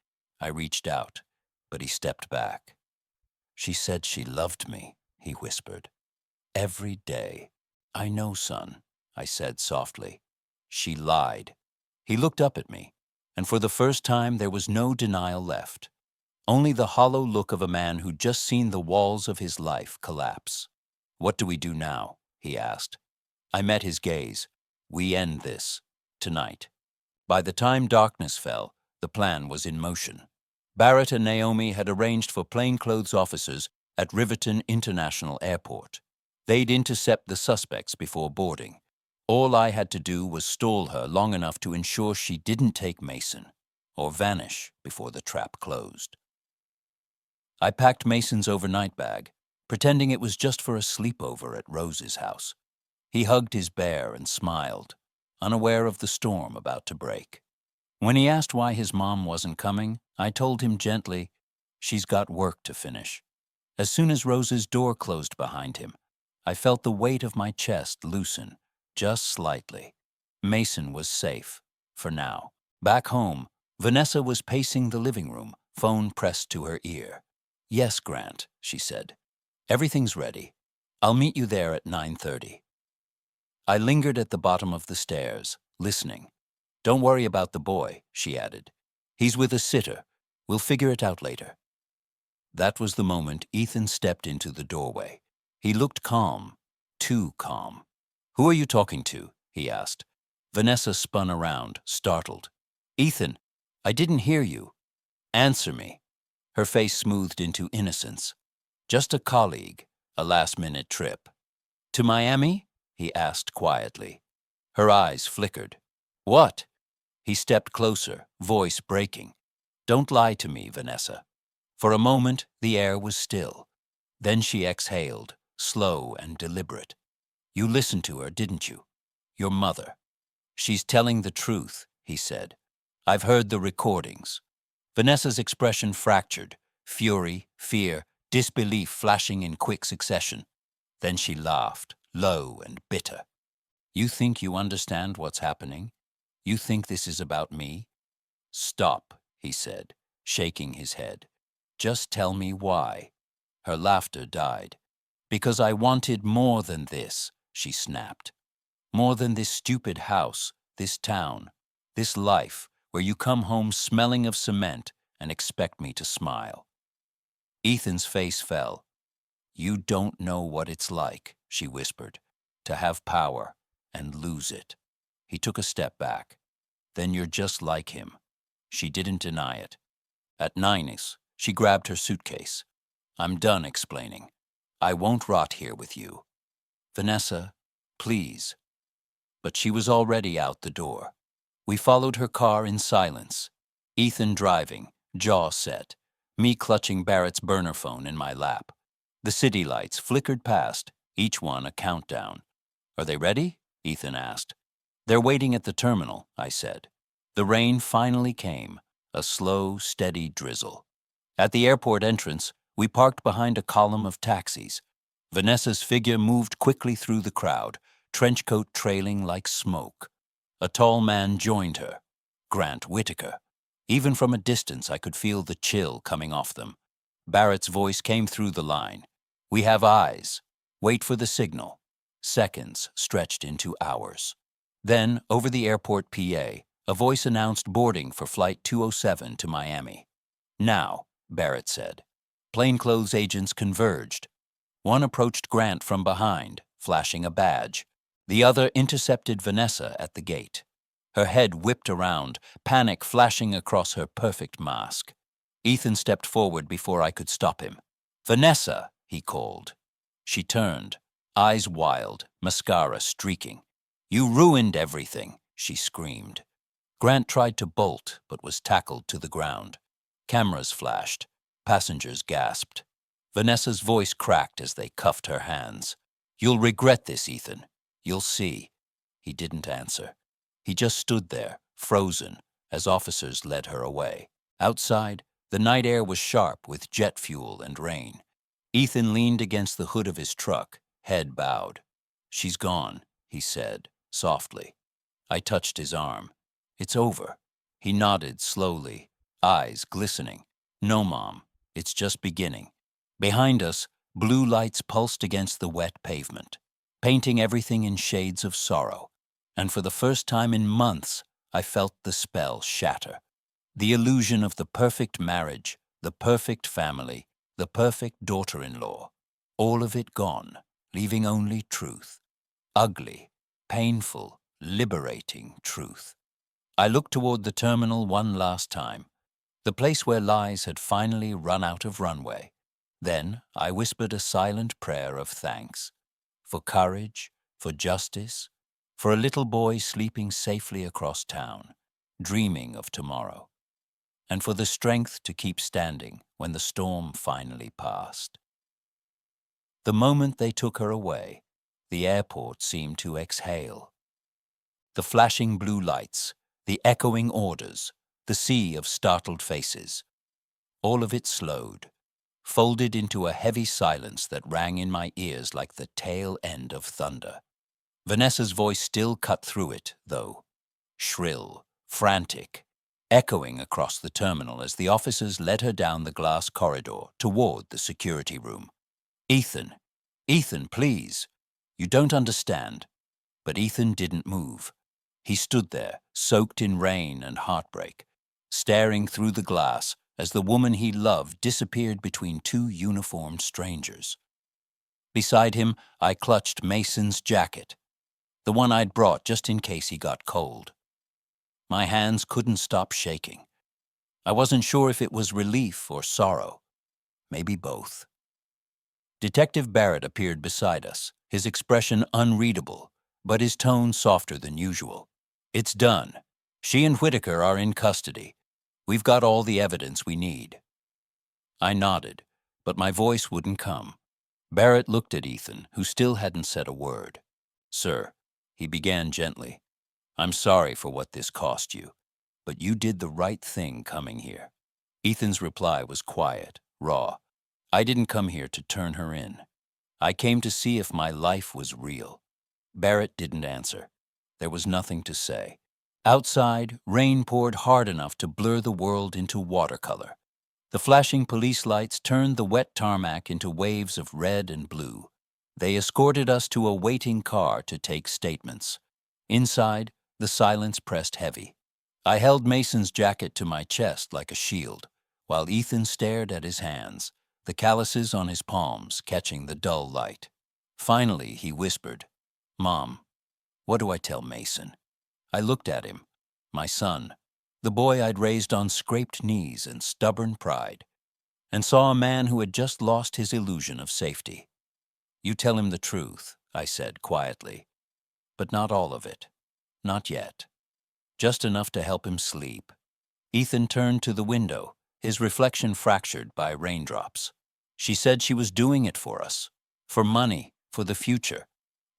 I reached out, but he stepped back. She said she loved me, he whispered. Every day. I know, son, I said softly. She lied. He looked up at me, and for the first time there was no denial left. Only the hollow look of a man who'd just seen the walls of his life collapse. What do we do now? He asked. I met his gaze. We end this. Tonight. By the time darkness fell, the plan was in motion. Barrett and Naomi had arranged for plainclothes officers at Riverton International Airport. They'd intercept the suspects before boarding. All I had to do was stall her long enough to ensure she didn't take Mason or vanish before the trap closed. I packed Mason's overnight bag, pretending it was just for a sleepover at Rose's house. He hugged his bear and smiled, unaware of the storm about to break. When he asked why his mom wasn't coming, I told him gently, "She's got work to finish." As soon as Rose's door closed behind him, I felt the weight of my chest loosen, just slightly. Mason was safe, for now. Back home, Vanessa was pacing the living room, phone pressed to her ear. "Yes, Grant," she said. "Everything's ready. I'll meet you there at 9:30. I lingered at the bottom of the stairs, listening. "Don't worry about the boy," she added. "He's with a sitter. We'll figure it out later." That was the moment Ethan stepped into the doorway. He looked calm, too calm. "Who are you talking to?" he asked. Vanessa spun around, startled. "Ethan, I didn't hear you. Answer me." Her face smoothed into innocence. "Just a colleague, a last-minute trip." "To Miami?" he asked quietly. Her eyes flickered. "What?" He stepped closer, voice breaking. "Don't lie to me, Vanessa." For a moment, the air was still. Then she exhaled, slow and deliberate. "You listened to her, didn't you? Your mother." "She's telling the truth," he said. "I've heard the recordings." Vanessa's expression fractured, fury, fear, disbelief flashing in quick succession. Then she laughed, low and bitter. "You think you understand what's happening? You think this is about me?" "Stop," he said, shaking his head. "Just tell me why." Her laughter died. "Because I wanted more than this," she snapped. "More than this stupid house, this town, this life where you come home smelling of cement and expect me to smile." Ethan's face fell. "You don't know what it's like," she whispered, "to have power and lose it." He took a step back. "Then you're just like him." She didn't deny it. At 9's, she grabbed her suitcase. "I'm done explaining. I won't rot here with you." "Vanessa, please." But she was already out the door. We followed her car in silence. Ethan driving, jaw set, me clutching Barrett's burner phone in my lap. The city lights flickered past, each one a countdown. "Are they ready?" Ethan asked. "They're waiting at the terminal," I said. The rain finally came, a slow, steady drizzle. At the airport entrance, we parked behind a column of taxis. Vanessa's figure moved quickly through the crowd, trenchcoat trailing like smoke. A tall man joined her, Grant Whitaker. Even from a distance, I could feel the chill coming off them. Barrett's voice came through the line. "We have eyes. Wait for the signal." Seconds stretched into hours. Then, over the airport PA, a voice announced boarding for Flight 207 to Miami. "Now," Barrett said. Plainclothes agents converged. One approached Grant from behind, flashing a badge. The other intercepted Vanessa at the gate. Her head whipped around, panic flashing across her perfect mask. Ethan stepped forward before I could stop him. "Vanessa," he called. She turned, eyes wild, mascara streaking. "You ruined everything," she screamed. Grant tried to bolt, but was tackled to the ground. Cameras flashed. Passengers gasped. Vanessa's voice cracked as they cuffed her hands. "You'll regret this, Ethan. You'll see." He didn't answer. He just stood there, frozen, as officers led her away. Outside, the night air was sharp with jet fuel and rain. Ethan leaned against the hood of his truck, head bowed. She's gone, he said, softly. I touched his arm. It's over. He nodded slowly, eyes glistening. No, Mom, it's just beginning. Behind us, blue lights pulsed against the wet pavement, painting everything in shades of sorrow. And for the first time in months, I felt the spell shatter. The illusion of the perfect marriage, the perfect family, the perfect daughter-in-law. All of it gone, leaving only truth. Ugly, painful, liberating truth. I looked toward the terminal one last time, the place where lies had finally run out of runway. Then I whispered a silent prayer of thanks. For courage, for justice, for a little boy sleeping safely across town, dreaming of tomorrow, and for the strength to keep standing when the storm finally passed. The moment they took her away, the airport seemed to exhale. The flashing blue lights, the echoing orders, the sea of startled faces. All of it slowed, folded into a heavy silence that rang in my ears like the tail end of thunder. Vanessa's voice still cut through it, though, shrill, frantic, echoing across the terminal as the officers led her down the glass corridor toward the security room. Ethan, Ethan, please. You don't understand. But Ethan didn't move. He stood there, soaked in rain and heartbreak, staring through the glass as the woman he loved disappeared between two uniformed strangers. Beside him, I clutched Mason's jacket, the one I'd brought just in case he got cold. My hands couldn't stop shaking. I wasn't sure if it was relief or sorrow, maybe both. Detective Barrett appeared beside us, his expression unreadable, but his tone softer than usual. It's done. She and Whitaker are in custody. We've got all the evidence we need. I nodded, but my voice wouldn't come. Barrett looked at Ethan, who still hadn't said a word. Sir, he began gently, I'm sorry for what this cost you, but you did the right thing coming here. Ethan's reply was quiet, raw. I didn't come here to turn her in. I came to see if my life was real. Barrett didn't answer. There was nothing to say. Outside, rain poured hard enough to blur the world into watercolor. The flashing police lights turned the wet tarmac into waves of red and blue. They escorted us to a waiting car to take statements. Inside, the silence pressed heavy. I held Mason's jacket to my chest like a shield, while Ethan stared at his hands, the calluses on his palms catching the dull light. Finally, he whispered, Mom, what do I tell Mason? I looked at him, my son, the boy I'd raised on scraped knees and stubborn pride, and saw a man who had just lost his illusion of safety. You tell him the truth, I said quietly, but not all of it. Not yet. Just enough to help him sleep. Ethan turned to the window, his reflection fractured by raindrops. She said she was doing it for us, for money, for the future.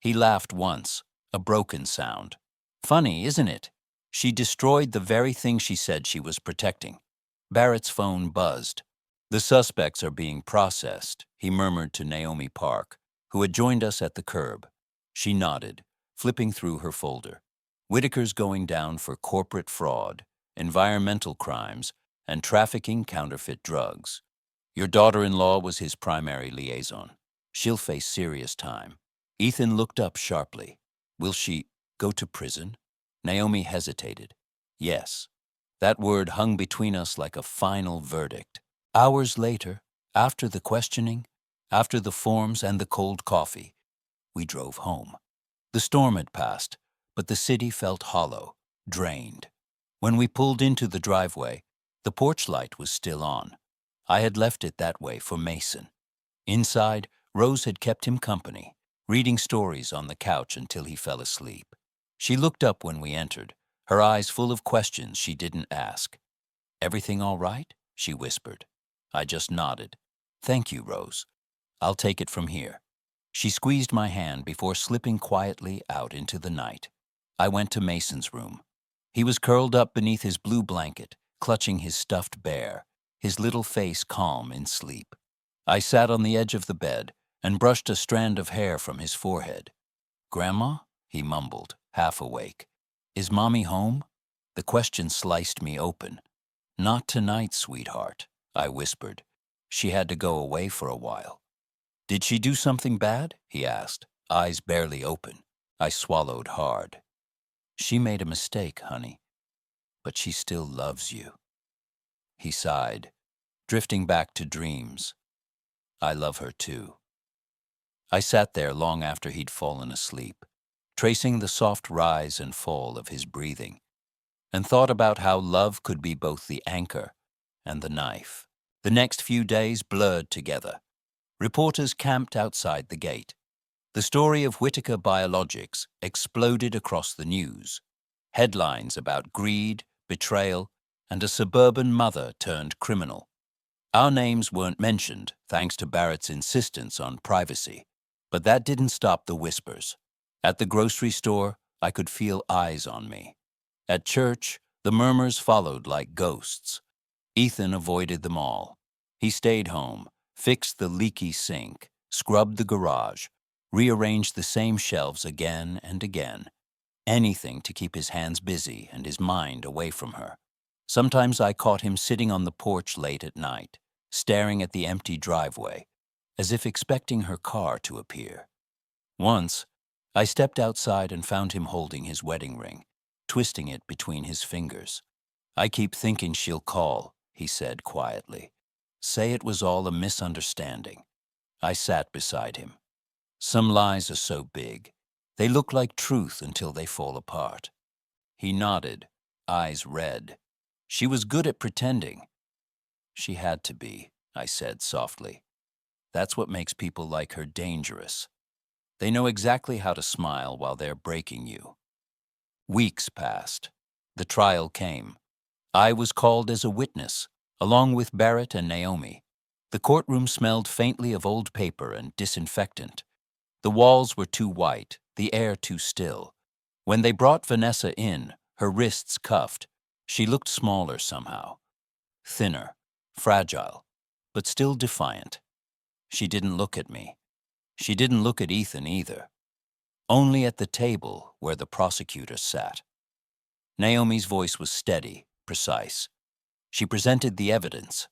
He laughed once, a broken sound. Funny, isn't it? She destroyed the very thing she said she was protecting. Barrett's phone buzzed. The suspects are being processed, he murmured to Naomi Park, who had joined us at the curb. She nodded, flipping through her folder. Whitaker's going down for corporate fraud, environmental crimes, and trafficking counterfeit drugs. Your daughter-in-law was his primary liaison. She'll face serious time. Ethan looked up sharply. Will she go to prison? Naomi hesitated. Yes. That word hung between us like a final verdict. Hours later, after the questioning, after the forms and the cold coffee, we drove home. The storm had passed, but the city felt hollow, drained. When we pulled into the driveway, the porch light was still on. I had left it that way for Mason. Inside, Rose had kept him company, reading stories on the couch until he fell asleep. She looked up when we entered, her eyes full of questions she didn't ask. Everything all right? She whispered. I just nodded. Thank you, Rose. I'll take it from here. She squeezed my hand before slipping quietly out into the night. I went to Mason's room. He was curled up beneath his blue blanket, clutching his stuffed bear, his little face calm in sleep. I sat on the edge of the bed and brushed a strand of hair from his forehead. Grandma? He mumbled, half awake. Is Mommy home? The question sliced me open. Not tonight, sweetheart, I whispered. She had to go away for a while. Did she do something bad? He asked, eyes barely open. I swallowed hard. She made a mistake, honey, but she still loves you. He sighed, drifting back to dreams. I love her too. I sat there long after he'd fallen asleep, tracing the soft rise and fall of his breathing, and thought about how love could be both the anchor and the knife. The next few days blurred together. Reporters camped outside the gate. The story of Whitaker Biologics exploded across the news. Headlines about greed, betrayal, and a suburban mother turned criminal. Our names weren't mentioned, thanks to Barrett's insistence on privacy. But that didn't stop the whispers. At the grocery store, I could feel eyes on me. At church, the murmurs followed like ghosts. Ethan avoided them all. He stayed home, fixed the leaky sink, scrubbed the garage, rearranged the same shelves again and again. Anything to keep his hands busy and his mind away from her. Sometimes I caught him sitting on the porch late at night, staring at the empty driveway, as if expecting her car to appear. Once, I stepped outside and found him holding his wedding ring, twisting it between his fingers. I keep thinking she'll call, he said quietly. Say it was all a misunderstanding. I sat beside him. Some lies are so big. They look like truth until they fall apart. He nodded, eyes red. She was good at pretending. She had to be, I said softly. That's what makes people like her dangerous. They know exactly how to smile while they're breaking you. Weeks passed. The trial came. I was called as a witness, along with Barrett and Naomi. The courtroom smelled faintly of old paper and disinfectant. The walls were too white, the air too still. When they brought Vanessa in, her wrists cuffed, she looked smaller somehow. Thinner, fragile, but still defiant. She didn't look at me. She didn't look at Ethan either. Only at the table where the prosecutor sat. Naomi's voice was steady, precise. She presented the evidence,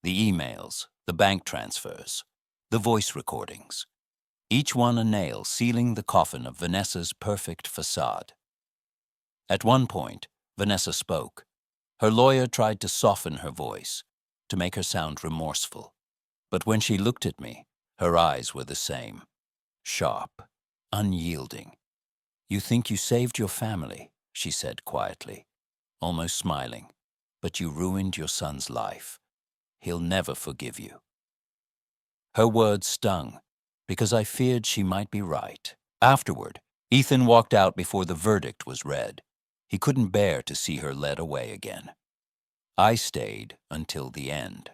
the emails, the bank transfers, the voice recordings. Each one a nail sealing the coffin of Vanessa's perfect facade. At one point, Vanessa spoke. Her lawyer tried to soften her voice, to make her sound remorseful. But when she looked at me, her eyes were the same. Sharp, unyielding. You think you saved your family, she said quietly, almost smiling, but you ruined your son's life. He'll never forgive you. Her words stung, because I feared she might be right. Afterward, Ethan walked out before the verdict was read. He couldn't bear to see her led away again. I stayed until the end.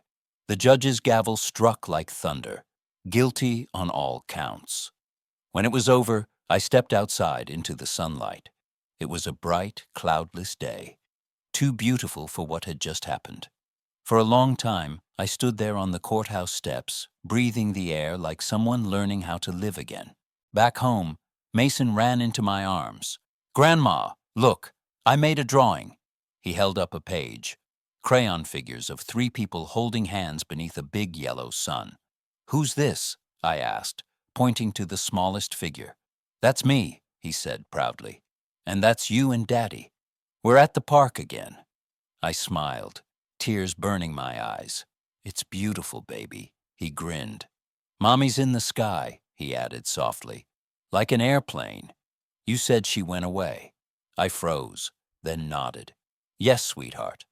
The judge's gavel struck like thunder, guilty on all counts. When it was over, I stepped outside into the sunlight. It was a bright, cloudless day, too beautiful for what had just happened. For a long time, I stood there on the courthouse steps, breathing the air like someone learning how to live again. Back home, Mason ran into my arms. Grandma, look, I made a drawing. He held up a page. Crayon figures of 3 people holding hands beneath a big yellow sun. Who's this? I asked, pointing to the smallest figure. That's me, he said proudly. And that's you and Daddy. We're at the park again. I smiled, tears burning my eyes. It's beautiful, baby, he grinned. Mommy's in the sky, he added softly. Like an airplane. You said she went away. I froze, then nodded. Yes, sweetheart.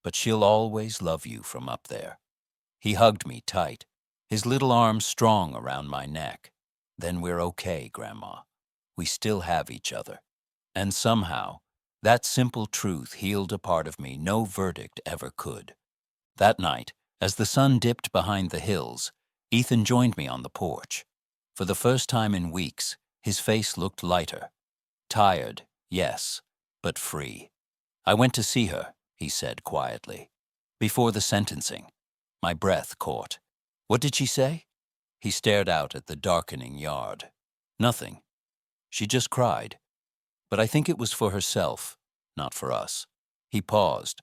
But she'll always love you from up there. He hugged me tight, his little arms strong around my neck. Then we're okay, Grandma. We still have each other. And somehow, that simple truth healed a part of me no verdict ever could. That night, as the sun dipped behind the hills, Ethan joined me on the porch. For the first time in weeks, his face looked lighter. Tired, yes, but free. I went to see her, he said quietly. Before the sentencing, my breath caught. What did she say? He stared out at the darkening yard. Nothing. She just cried. But I think it was for herself, not for us. He paused.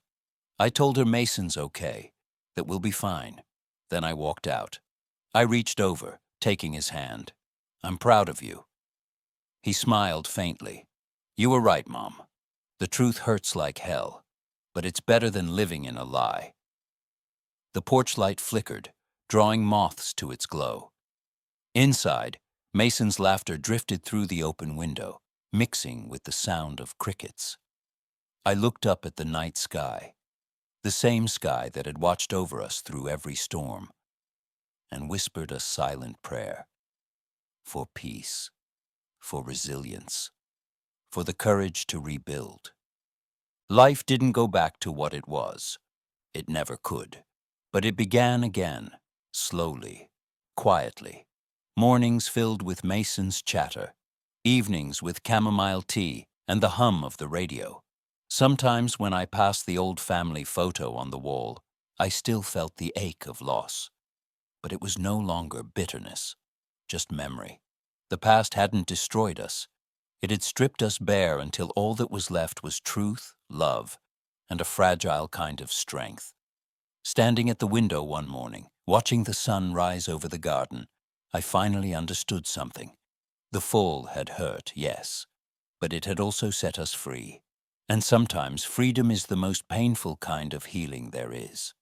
I told her Mason's okay, that we'll be fine. Then I walked out. I reached over, taking his hand. I'm proud of you. He smiled faintly. You were right, Mom. The truth hurts like hell, but it's better than living in a lie. The porch light flickered, drawing moths to its glow. Inside, Mason's laughter drifted through the open window, mixing with the sound of crickets. I looked up at the night sky, the same sky that had watched over us through every storm, and whispered a silent prayer for peace, for resilience, for the courage to rebuild. Life didn't go back to what it was. It never could. But it began again, slowly, quietly. Mornings filled with Mason's chatter, evenings with chamomile tea and the hum of the radio. Sometimes when I passed the old family photo on the wall, I still felt the ache of loss. But it was no longer bitterness, just memory. The past hadn't destroyed us. It had stripped us bare until all that was left was truth, love, and a fragile kind of strength. Standing at the window one morning, watching the sun rise over the garden, I finally understood something. The fall had hurt, yes, but it had also set us free. And sometimes freedom is the most painful kind of healing there is.